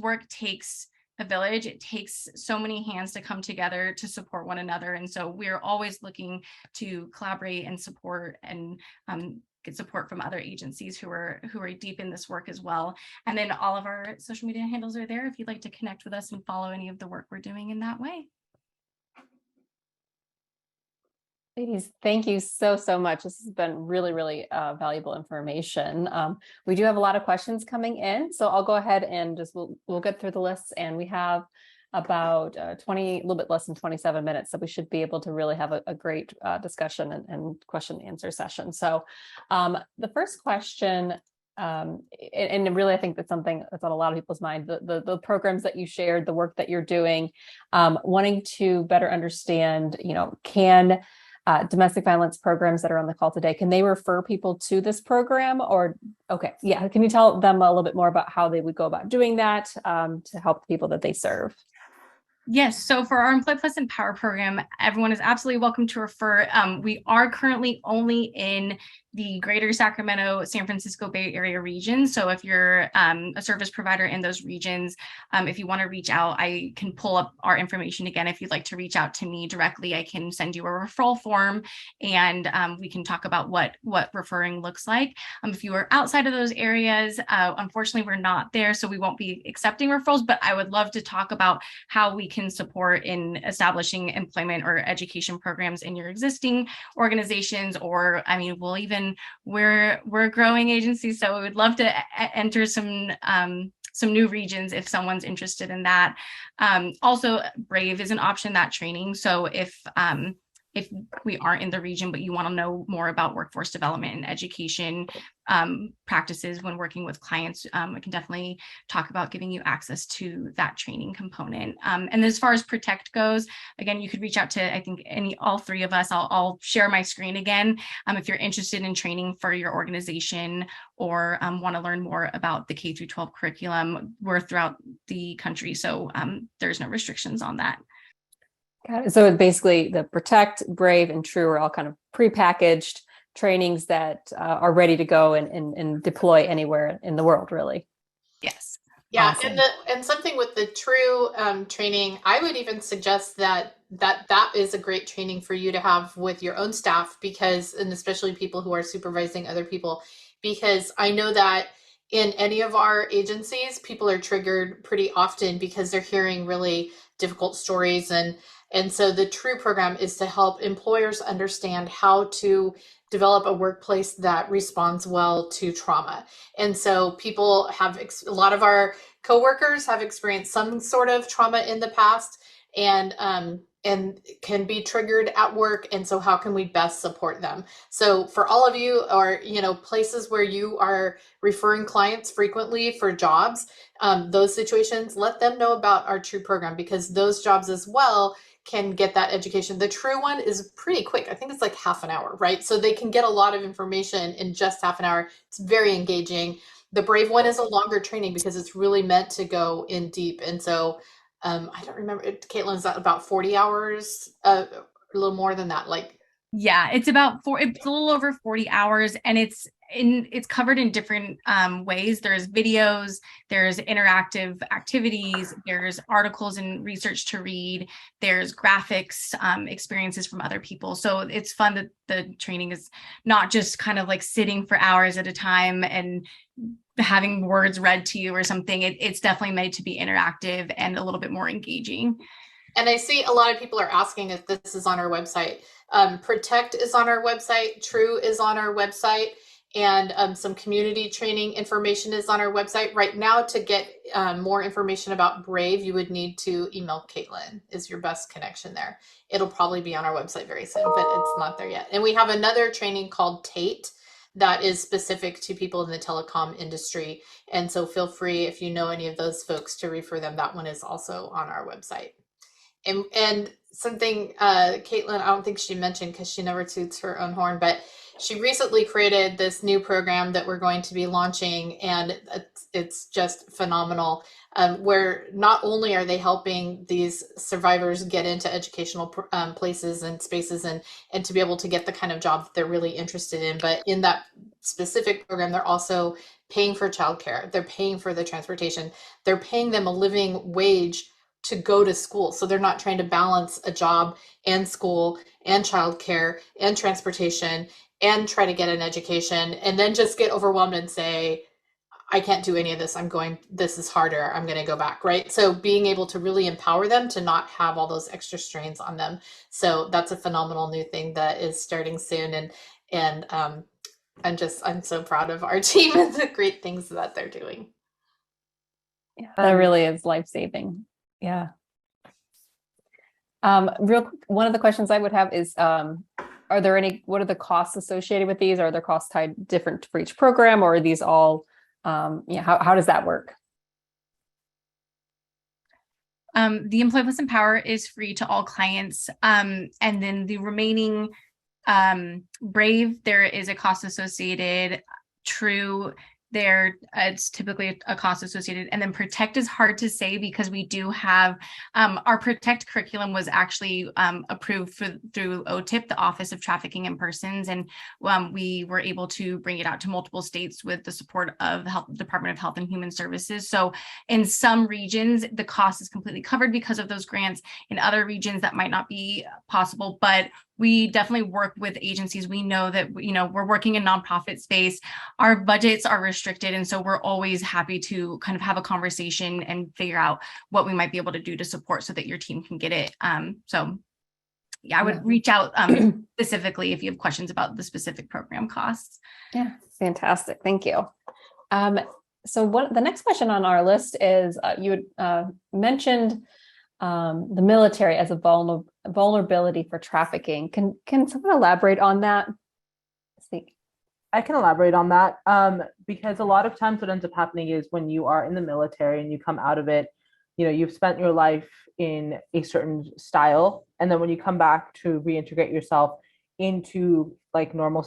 work takes a village. It takes so many hands to come together to support one another. And so we're always looking to collaborate and support and get support from other agencies who are deep in this work as well. And then all of our social media handles are there if you'd like to connect with us and follow any of the work we're doing in that way. Ladies, thank you so much. This has been really, really valuable information. We do have a lot of questions coming in, so I'll go ahead and we'll get through the lists, and we have about a little bit less than 27 minutes, so we should be able to really have a great discussion and question and answer session. So the first question, and really I think that's something that's on a lot of people's mind, the programs that you shared, the work that you're doing, wanting to better understand, can domestic violence programs that are on the call today, can they refer people to this program? Or, okay, yeah, can you tell them a little bit more about how they would go about doing that to help the people that they serve? Yes, so for our Employ Plus Empower program, everyone is absolutely welcome to refer. We are currently only in the greater Sacramento, San Francisco Bay Area region. So if you're a service provider in those regions, if you want to reach out, I can pull up our information again. If you'd like to reach out to me directly, I can send you a referral form, and we can talk about what referring looks like. If you are outside of those areas, unfortunately, we're not there, so we won't be accepting referrals, but I would love to talk about how we can support in establishing employment or education programs in your existing organizations. Or, I mean, we're a growing agency, so we would love to enter some new regions if someone's interested in that. Also, Brave is an option, that training. So if we aren't in the region, but you want to know more about workforce development and education practices when working with clients, we can definitely talk about giving you access to that training component. And as far as Protect goes, again, you could reach out to, I think, all three of us. I'll share my screen again. If you're interested in training for your organization or want to learn more about the K-12 curriculum, we're throughout the country, so there's no restrictions on that. Got it. So basically the Protect, Brave, and True are all kind of prepackaged trainings that are ready to go and deploy anywhere in the world, really. Yes. Yeah, Awesome. and something with the True training, I would even suggest that is a great training for you to have with your own staff, and especially people who are supervising other people, because I know that in any of our agencies, people are triggered pretty often because they're hearing really difficult stories, and so the True program is to help employers understand how to develop a workplace that responds well to trauma. And so people a lot of our coworkers have experienced some sort of trauma in the past, and can be triggered at work. And so how can we best support them? So for all of you, or places where you are referring clients frequently for jobs, those situations, let them know about our True program, because those jobs as well can get that education. The True one is pretty quick. I think it's like half an hour, right? So they can get a lot of information in just half an hour. It's very engaging. The Brave one is a longer training because it's really meant to go in deep. And so I don't remember, Kaitlyn's at about 40 hours, a little more than that. Like, yeah, it's a little over 40 hours, and it's covered in different ways. There's videos, there's interactive activities, there's articles and research to read, there's graphics, experiences from other people. So it's fun that the training is not just kind of like sitting for hours at a time and having words read to you or something. It's definitely made to be interactive and a little bit more engaging. And I see a lot of people are asking if this is on our website. Protect is on our website. True is on our website. And some community training information is on our website. Right now, to get more information about Brave, you would need to email Kaitlyn, is your best connection there. It'll probably be on our website very soon, but it's not there yet. And we have another training called Tate that is specific to people in the telecom industry. And so feel free, if you know any of those folks, to refer them. That one is also on our website. And something Kaitlyn, I don't think she mentioned because she never toots her own horn, but she recently created this new program that we're going to be launching, and it's just phenomenal, where not only are they helping these survivors get into educational places and spaces and to be able to get the kind of job that they're really interested in, but in that specific program, they're also paying for childcare, they're paying for the transportation, they're paying them a living wage to go to school. So they're not trying to balance a job and school and childcare and transportation and try to get an education and then just get overwhelmed and say, I can't do any of this. This is harder. I'm going to go back. Right. So being able to really empower them to not have all those extra strains on them. So that's a phenomenal new thing that is starting soon. And I'm so proud of our team and the great things that they're doing. Yeah, that really is life-saving. Yeah. Real quick, one of the questions I would have is, what are the costs associated with these? Are there costs tied different for each program, or are these all, how does that work? The Employ Plus Empower is free to all clients. And then the remaining Brave, there is a cost associated. True, there it's typically a cost associated, and then Protect is hard to say because we do have our Protect curriculum was actually approved through OTIP, the Office of Trafficking in Persons, and we were able to bring it out to multiple states with the support of the Department of Health and Human Services. So in some regions the cost is completely covered because of those grants. In other regions that might not be possible, but we definitely work with agencies. We know that, we're working in nonprofit space. Our budgets are restricted. And so we're always happy to kind of have a conversation and figure out what we might be able to do to support so that your team can get it. So yeah, I would reach out specifically if you have questions about the specific program costs. Yeah, fantastic. Thank you. So the next question on our list is, you had mentioned the military as a vulnerability for trafficking. Can someone elaborate on that? I can elaborate on that because a lot of times what ends up happening is when you are in the military and you come out of it, you've spent your life in a certain style, and then when you come back to reintegrate yourself into like normal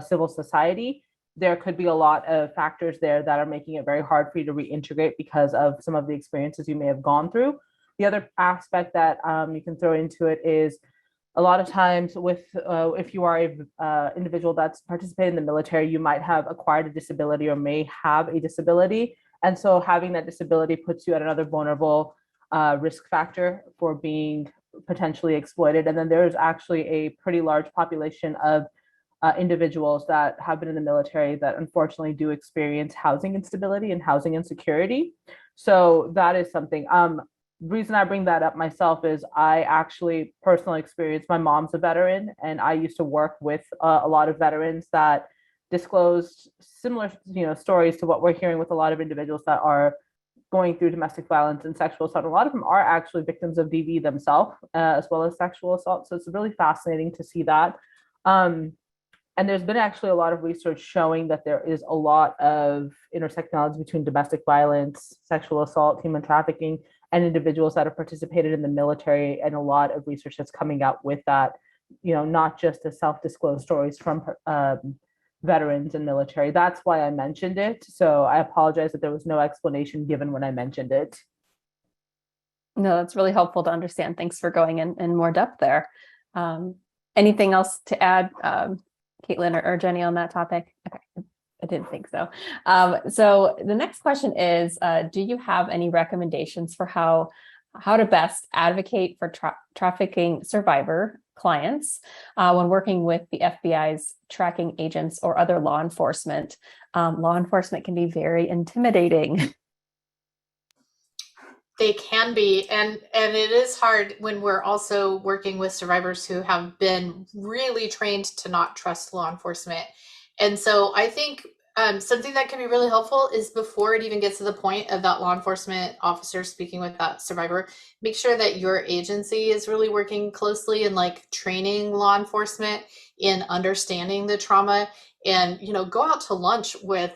civil society, there could be a lot of factors there that are making it very hard for you to reintegrate because of some of the experiences you may have gone through. The other aspect that you can throw into it is a lot of times with if you are a individual that's participated in the military, you might have acquired a disability or may have a disability. And so having that disability puts you at another vulnerable risk factor for being potentially exploited. And then there's actually a pretty large population of individuals that have been in the military that unfortunately do experience housing instability and housing insecurity. So that is something. Reason I bring that up myself is I actually personally experienced, my mom's a veteran, and I used to work with a lot of veterans that disclosed similar stories to what we're hearing with a lot of individuals that are going through domestic violence and sexual assault. A lot of them are actually victims of DV themselves, as well as sexual assault. So it's really fascinating to see that. And there's been actually a lot of research showing that there is a lot of intersectionality between domestic violence, sexual assault, human trafficking, and individuals that have participated in the military, and a lot of research that's coming out with that, not just the self-disclosed stories from veterans and military. That's why I mentioned it. So I apologize that there was no explanation given when I mentioned it. No, that's really helpful to understand. Thanks for going in more depth there. Anything else to add, Kaitlyn or Jenny, on that topic? Okay, I didn't think so. So the next question is, do you have any recommendations for how to best advocate for trafficking survivor clients when working with the FBI's tracking agents or other law enforcement? Law enforcement can be very intimidating. They can be, and it is hard when we're also working with survivors who have been really trained to not trust law enforcement. And so I think something that can be really helpful is, before it even gets to the point of that law enforcement officer speaking with that survivor, make sure that your agency is really working closely and like training law enforcement in understanding the trauma. And, you know, go out to lunch with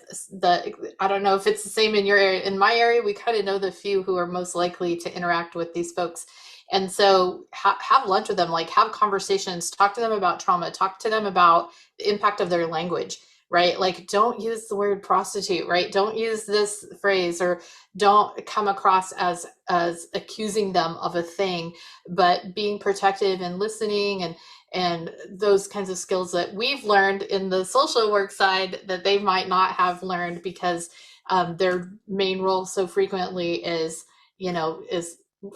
I don't know if it's the same in your area. In my area, we kind of know the few who are most likely to interact with these folks. And so have lunch with them, like have conversations, talk to them about trauma, talk to them about the impact of their language, right? Like, don't use the word prostitute, right? Don't use this phrase, or don't come across as accusing them of a thing, but being protective and listening, and those kinds of skills that we've learned in the social work side that they might not have learned, because their main role so frequently is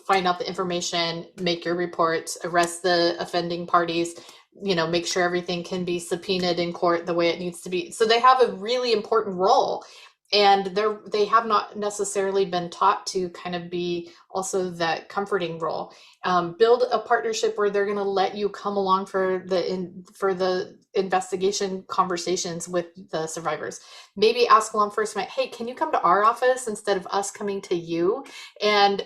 find out the information, make your reports, arrest the offending parties, make sure everything can be subpoenaed in court the way it needs to be. So they have a really important role, and they have not necessarily been taught to kind of be also that comforting role. Build a partnership where they're going to let you come along for the investigation conversations with the survivors. Maybe ask law enforcement, hey, can you come to our office instead of us coming to you, and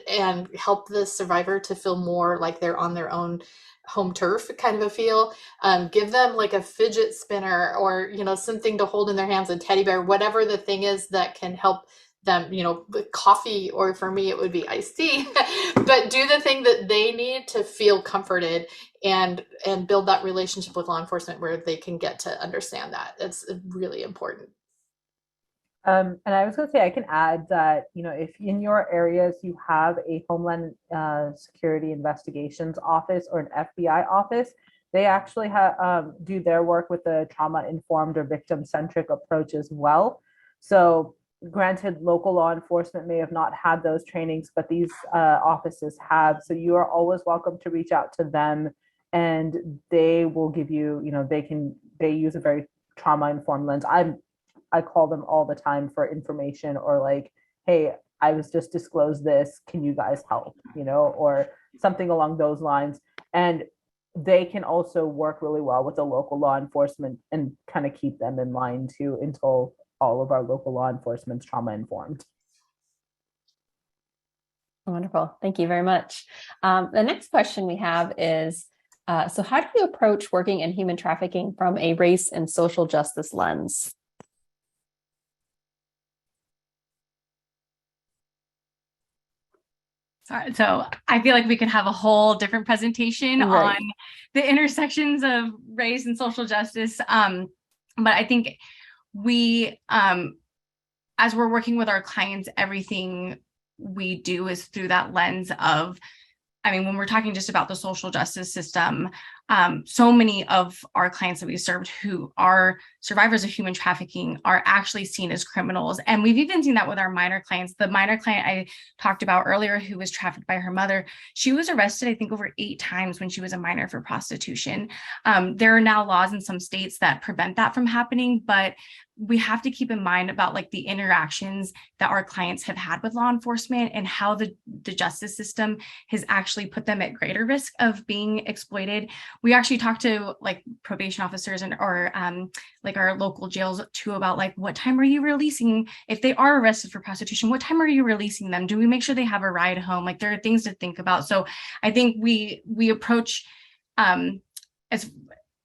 help the survivor to feel more like they're on their own home turf kind of a feel. Give them like a fidget spinner, or something to hold in their hands, a teddy bear, whatever the thing is that can help them, coffee, or for me it would be iced tea. But do the thing that they need to feel comforted, and build that relationship with law enforcement where they can get to understand that. It's really important. And I was going to say, I can add that, if in your areas you have a Homeland Security Investigations office or an FBI office, they actually do their work with the trauma-informed or victim-centric approach as well. So granted, local law enforcement may have not had those trainings, but these offices have. So you are always welcome to reach out to them, and they will give you, they use a very trauma-informed lens. I call them all the time for information, or like, hey, I was just disclosed this, can you guys help, or something along those lines. And they can also work really well with the local law enforcement and kind of keep them in line too, until all of our local law enforcement's trauma informed. Wonderful. Thank you very much. The next question we have is, so how do you approach working in human trafficking from a race and social justice lens? Sorry, so I feel like we could have a whole different presentation on the intersections of race and social justice. But I think we, as we're working with our clients, everything we do is through that lens of, when we're talking just about the social justice system, so many of our clients that we served who are survivors of human trafficking are actually seen as criminals. And we've even seen that with our minor clients. The minor client I talked about earlier, who was trafficked by her mother, she was arrested, I think, over 8 times when she was a minor for prostitution. There are now laws in some states that prevent that from happening, but we have to keep in mind about like the interactions that our clients have had with law enforcement, and how the justice system has actually put them at greater risk of being exploited. We actually talked to like probation officers or like our local jails too, about like, what time are you releasing? If they are arrested for prostitution, what time are you releasing them? Do we make sure they have a ride home? Like, there are things to think about. So I think we approach as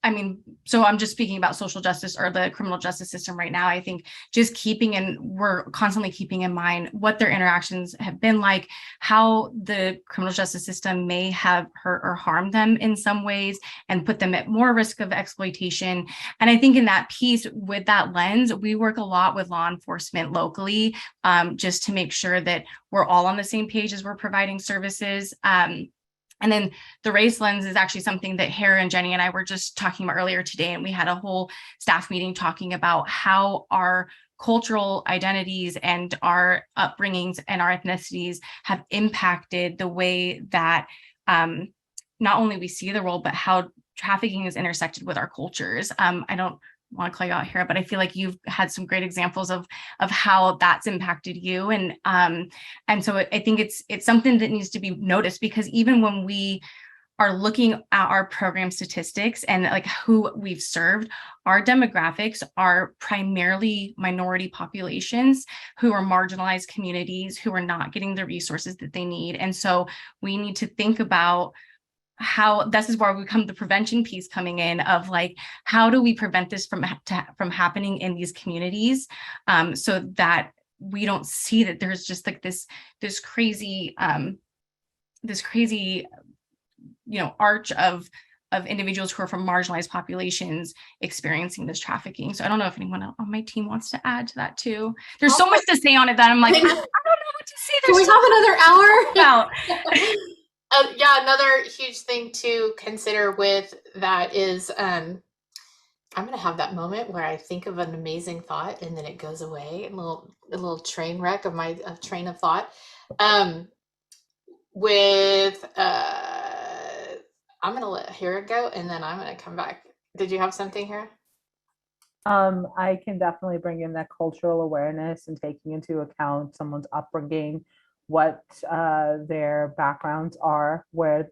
I mean, so I'm just speaking about social justice or the criminal justice system right now. I think just we're constantly keeping in mind what their interactions have been like, how the criminal justice system may have hurt or harmed them in some ways and put them at more risk of exploitation. And I think in that piece, with that lens, we work a lot with law enforcement locally, just to make sure that we're all on the same page as we're providing services. And then the race lens is actually something that Hira and Jenny and I were just talking about earlier today. And we had a whole staff meeting talking about how our cultural identities and our upbringings and our ethnicities have impacted the way that not only we see the world, but how trafficking is intersected with our cultures. I don't want to call you out here, but I feel like you've had some great examples of how that's impacted you. And so I think it's something that needs to be noticed, because even when we are looking at our program statistics and like who we've served, our demographics are primarily minority populations who are marginalized communities who are not getting the resources that they need. And so we need to think about how this is where we come the prevention piece coming in of like, how do we prevent this from happening in these communities, so that we don't see that there's just like this crazy arch of individuals who are from marginalized populations experiencing this trafficking. So I don't know if anyone on my team wants to add to that too. There's so much to say on it that I'm like, I don't know what to say. Can we have another hour? About Yeah, another huge thing to consider with that is I'm going to have that moment where I think of an amazing thought and then it goes away, a little train wreck of my train of thought. I'm going to let Hira go and then I'm going to come back. Did you have something here? I can definitely bring in that cultural awareness and taking into account someone's upbringing, what their backgrounds are,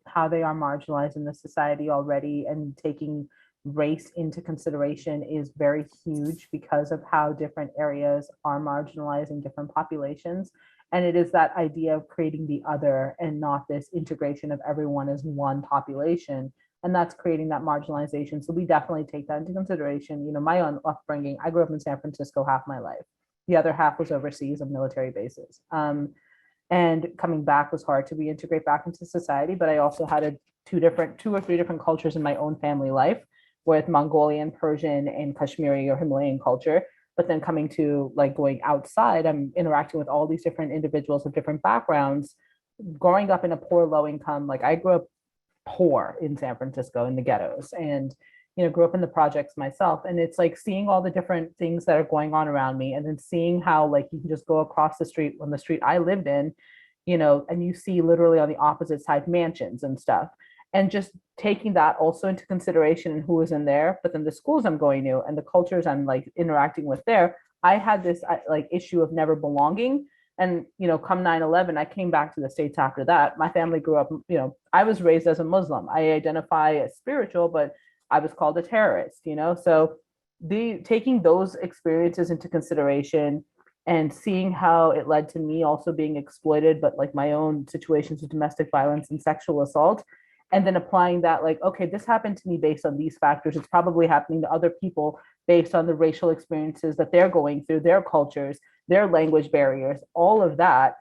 how they are marginalized in the society already, and taking race into consideration is very huge because of how different areas are marginalizing different populations. And it is that idea of creating the other and not this integration of everyone as one population. And that's creating that marginalization. So we definitely take that into consideration. My own upbringing, I grew up in San Francisco half my life. The other half was overseas on military bases. And coming back was hard to reintegrate back into society. But I also had two or three different cultures in my own family life, with Mongolian, Persian, and Kashmiri or Himalayan culture. But then coming to like going outside, I'm interacting with all these different individuals of different backgrounds. Growing up in a poor, low income, like I grew up poor in San Francisco in the ghettos, and grew up in the projects myself. And it's like seeing all the different things that are going on around me, and then seeing how like you can just go across the street on the street I lived in, and you see literally on the opposite side mansions and stuff. And just taking that also into consideration and who is in there, but then the schools I'm going to and the cultures I'm like interacting with there, I had this like issue of never belonging. And, come 9/11, I came back to the States after that. My family grew up, I was raised as a Muslim. I identify as spiritual, but I was called a terrorist, So taking those experiences into consideration and seeing how it led to me also being exploited, but like my own situations of domestic violence and sexual assault, and then applying that like, okay, this happened to me based on these factors. It's probably happening to other people based on the racial experiences that they're going through, their cultures, their language barriers, all of that.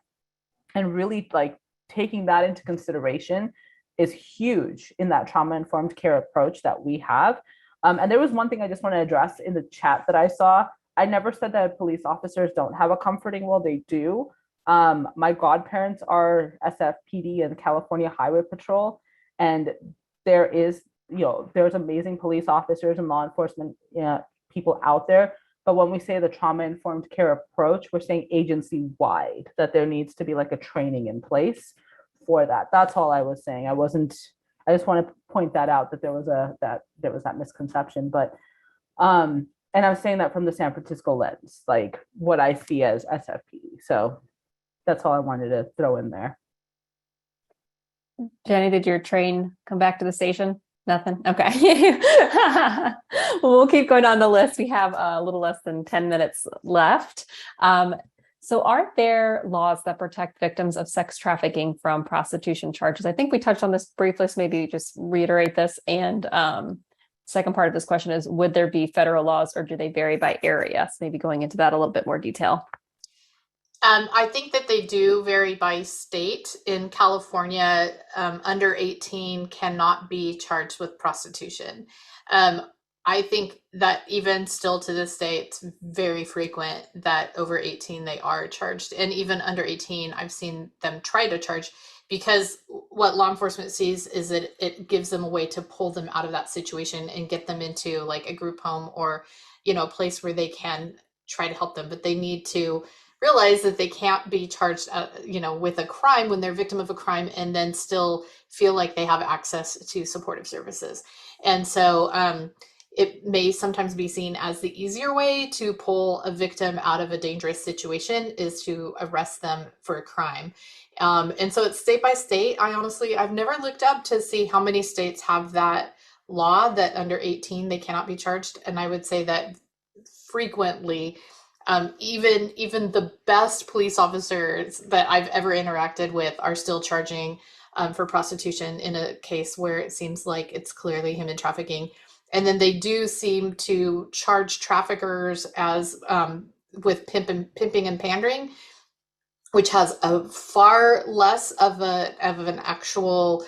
And really like taking that into consideration is huge in that trauma-informed care approach that we have. And there was one thing I just want to address in the chat that I saw. I never said that police officers don't have a comforting role. They do. My godparents are SFPD and California Highway Patrol. And there's amazing police officers and law enforcement people out there. But when we say the trauma-informed care approach, we're saying agency-wide, that there needs to be like a training in place for that. That's all I was saying. I just want to point that out, that there was that misconception. But and I was saying that from the San Francisco lens, like what I see as SFPD. So that's all I wanted to throw in there. Jenny, did your train come back to the station? Nothing? Okay. Well, we'll keep going on the list. We have a little less than 10 minutes left. So are there laws that protect victims of sex trafficking from prostitution charges? I think we touched on this briefly, so maybe just reiterate this. And second part of this question is, would there be federal laws or do they vary by area? So maybe going into that a little bit more detail. I think that they do vary by state. In California, under 18 cannot be charged with prostitution. I think that even still to this day, it's very frequent that over 18 they are charged. And even under 18, I've seen them try to charge, because what law enforcement sees is that it gives them a way to pull them out of that situation and get them into like a group home or, a place where they can try to help them. But they need to realize that they can't be charged, with a crime when they're a victim of a crime and then still feel like they have access to supportive services. And so it may sometimes be seen as the easier way to pull a victim out of a dangerous situation is to arrest them for a crime. And so it's state by state. I've never looked up to see how many states have that law that under 18 they cannot be charged. And I would say that frequently, even the best police officers that I've ever interacted with are still charging for prostitution in a case where it seems like it's clearly human trafficking. And then they do seem to charge traffickers as with pimping and pandering, which has a far less of an actual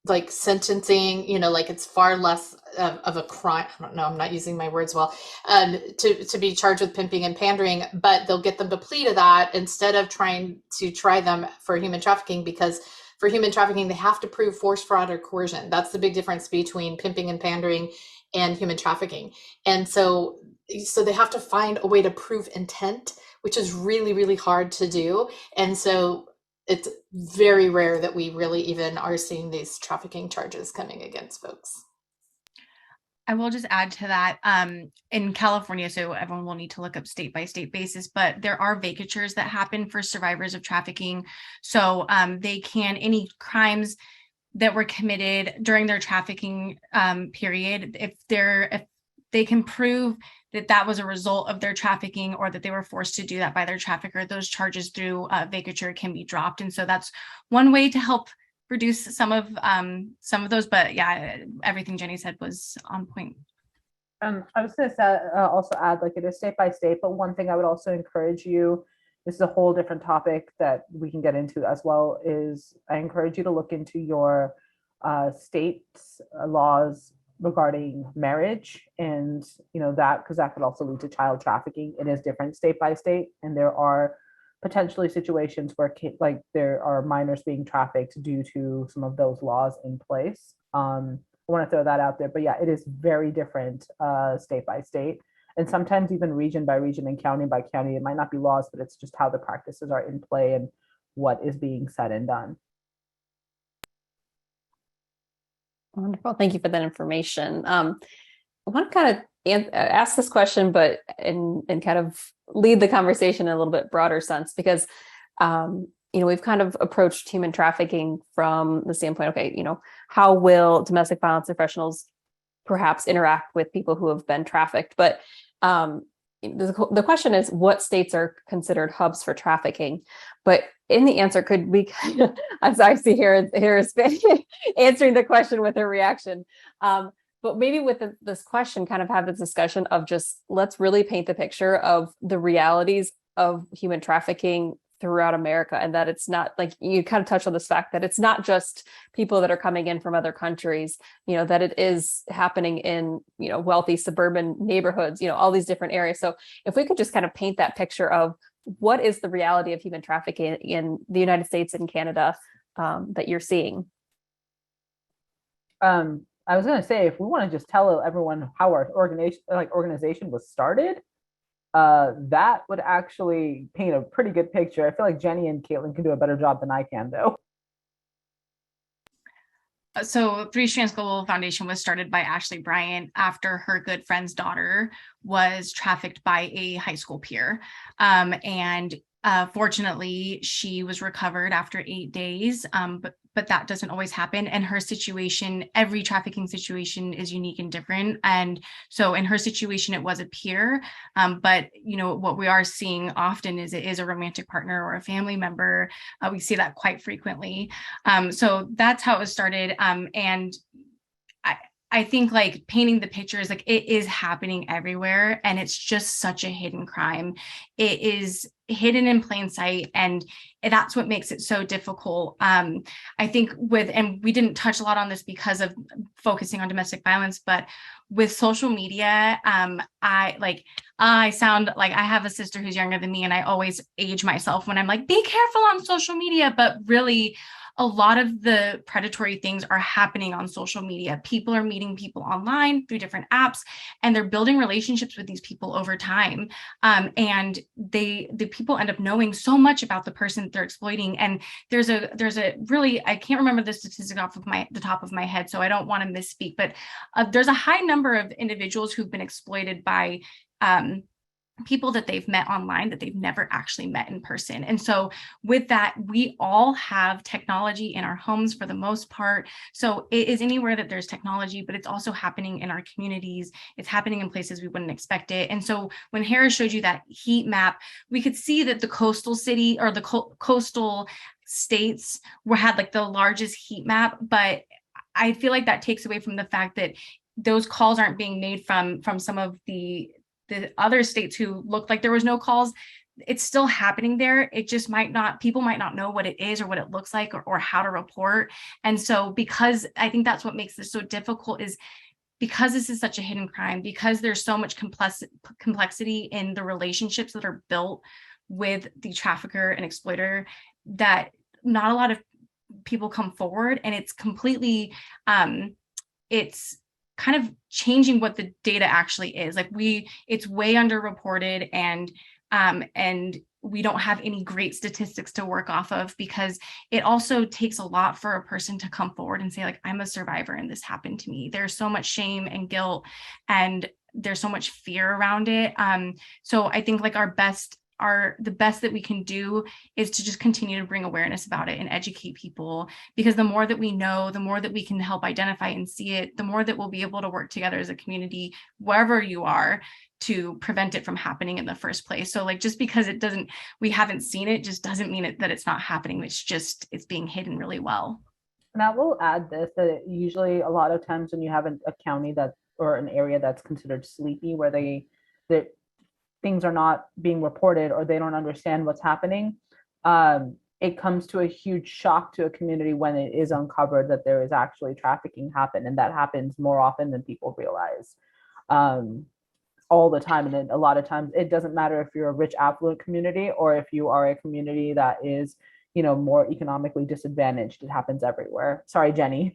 like sentencing, like it's far less of a crime. I don't know, I'm not using my words well, to be charged with pimping and pandering, but they'll get them to plead to that instead of trying to try them for human trafficking, because for human trafficking, they have to prove force, fraud, or coercion. That's the big difference between pimping and pandering and human trafficking. And so they have to find a way to prove intent, which is really, really hard to do. And so it's very rare that we really even are seeing these trafficking charges coming against folks. I will just add to that, in California, so everyone will need to look up state by state basis, but there are vacatures that happen for survivors of trafficking. So any crimes that were committed during their trafficking period, if they can prove that was a result of their trafficking or that they were forced to do that by their trafficker, those charges through vacature can be dropped. And so that's one way to help reduce some of those. But yeah, everything Jenny said was on point. I was going to also add, like, it is state by state, but one thing I would also encourage you, this is a whole different topic that we can get into as well, is I encourage you to look into your state's laws regarding marriage, and that, because that could also lead to child trafficking. It is different state by state, and there are potentially situations where there are minors being trafficked due to some of those laws in place. I want to throw that out there, but yeah, it is very different state by state, and sometimes even region by region and county by county. It might not be laws, but it's just how the practices are in play and what is being said and done. Wonderful. Thank you for that information. I want to kind of ask this question, but and kind of lead the conversation in a little bit broader sense, because we've kind of approached human trafficking from the standpoint, okay, how will domestic violence professionals perhaps interact with people who have been trafficked? But the question is, what states are considered hubs for trafficking? But in the answer, could we, as I see here is answering the question with her reaction. But maybe with this question, kind of have this discussion of just, let's really paint the picture of the realities of human trafficking throughout America, and that it's not, like you kind of touched on this fact, that it's not just people that are coming in from other countries, that it is happening in, wealthy suburban neighborhoods, all these different areas. So if we could just kind of paint that picture of what is the reality of human trafficking in the United States and Canada that you're seeing. I was going to say, if we want to just tell everyone how our organization was started, that would actually paint a pretty good picture. I feel like Jenny and Kaitlyn can do a better job than I can, though. So Three Strands Global Foundation was started by Ashley Bryant after her good friend's daughter was trafficked by a high school peer. And fortunately, she was recovered after 8 days, but that doesn't always happen. And her situation, every trafficking situation is unique and different. And so in her situation, it was a peer. But what we are seeing often is it is a romantic partner or a family member. We see that quite frequently. So that's how it was started. And I think like painting the picture is like it is happening everywhere, and it's just such a hidden crime. It is hidden in plain sight, and that's what makes it so difficult. I think and we didn't touch a lot on this because of focusing on domestic violence, but with social media, I sound like I have a sister who's younger than me, and I always age myself when I'm like, be careful on social media, but really a lot of the predatory things are happening on social media. People are meeting people online through different apps, and they're building relationships with these people over time. And the people end up knowing so much about the person that they're exploiting. And there's a really, I can't remember the statistic off of the top of my head, so I don't want to misspeak, but there's a high number of individuals who've been exploited by people that they've met online that they've never actually met in person. And so with that, we all have technology in our homes for the most part. So it is anywhere that there's technology, but it's also happening in our communities. It's happening in places we wouldn't expect it. And so when Hira showed you that heat map, we could see that the coastal city or the coastal states had like the largest heat map, but I feel like that takes away from the fact that those calls aren't being made from some of the other states who looked like there was no calls. It's still happening there. It just people might not know what it is or what it looks like or how to report. And so because I think that's what makes this so difficult is because this is such a hidden crime, because there's so much complexity in the relationships that are built with the trafficker and exploiter, that not a lot of people come forward, and it's completely it's kind of changing what the data actually is. Like it's way underreported, and we don't have any great statistics to work off of, because it also takes a lot for a person to come forward and say, like, I'm a survivor and this happened to me. There's so much shame and guilt, and there's so much fear around it. So I think like the best that we can do is to just continue to bring awareness about it and educate people, because the more that we know, the more that we can help identify and see it, the more that we'll be able to work together as a community, wherever you are, to prevent it from happening in the first place. So like, just because we haven't seen it just doesn't mean that it's not happening. It's being hidden really well. And I will add this, that usually a lot of times when you have a county or an area that's considered sleepy, where things are not being reported or they don't understand what's happening, it comes to a huge shock to a community when it is uncovered that there is actually trafficking happen. And that happens more often than people realize, all the time. And then a lot of times it doesn't matter if you're a rich, affluent community or if you are a community that is, more economically disadvantaged. It happens everywhere. Sorry, Jenny.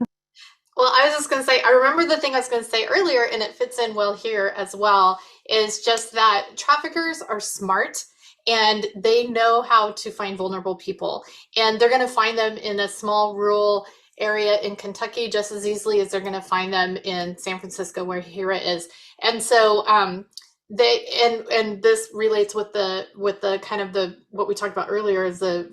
Well, I was just going to say, I remember the thing I was going to say earlier, and it fits in well here as well, is just that traffickers are smart and they know how to find vulnerable people. And they're going to find them in a small rural area in Kentucky just as easily as they're going to find them in San Francisco, where Hira is. And so this relates with the kind of what we talked about earlier is the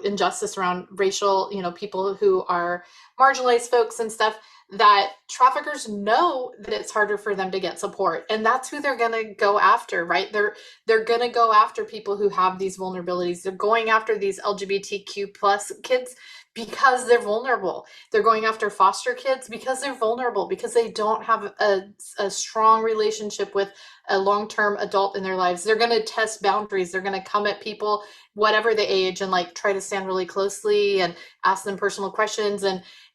injustice around racial, people who are marginalized folks and stuff, that traffickers know that it's harder for them to get support, and that's who they're going to go after, right? They're going to go after people who have these vulnerabilities. They're going after these LGBTQ plus kids because they're vulnerable. They're going after foster kids because they're vulnerable, because they don't have a strong relationship with a long-term adult in their lives. They're going to test boundaries. They're going to come at people, whatever the age, and like try to stand really closely and ask them personal questions.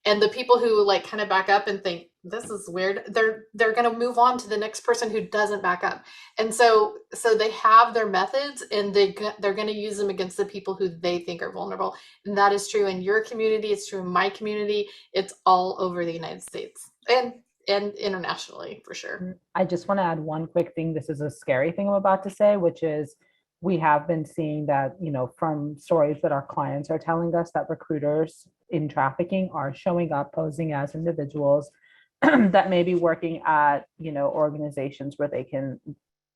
And the people who like kind of back up and think this is weird, they're going to move on to the next person who doesn't back up. And so they have their methods, and they're going to use them against the people who they think are vulnerable. And that is true in your community. It's true in my community. It's all over the United States and internationally, for sure. I just want to add one quick thing. This is a scary thing I'm about to say, which is we have been seeing that, from stories that our clients are telling us, that recruiters in trafficking are showing up posing as individuals that may be working at, organizations where they can,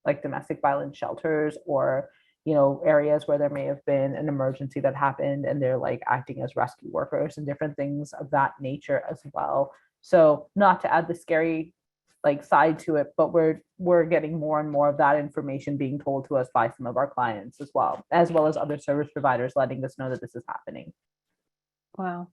like domestic violence shelters or, areas where there may have been an emergency that happened, and they're like acting as rescue workers and different things of that nature as well. So not to add the scary side to it, but we're getting more and more of that information being told to us by some of our clients as well as other service providers letting us know that this is happening. Wow.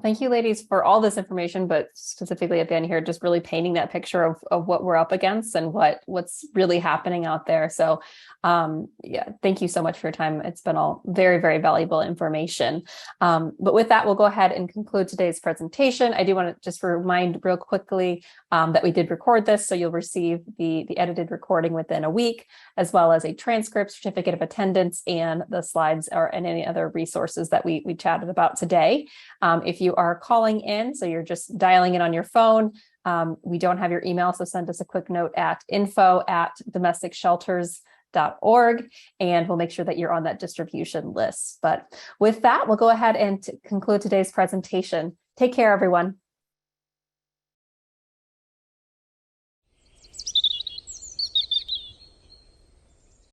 Thank you, ladies, for all this information, but specifically at the end here, just really painting that picture of what we're up against and what's really happening out there. So yeah, thank you so much for your time. It's been all very, very valuable information. But with that, we'll go ahead and conclude today's presentation. I do want to just remind real quickly that we did record this, so you'll receive the edited recording within a week, as well as a transcript, certificate of attendance, and the slides and any other resources that we chatted about today. If you are calling in, so you're just dialing in on your phone, we don't have your email, so send us a quick note at info@domesticshelters.org, and we'll make sure that you're on that distribution list. But with that, we'll go ahead and conclude today's presentation. Take care, everyone.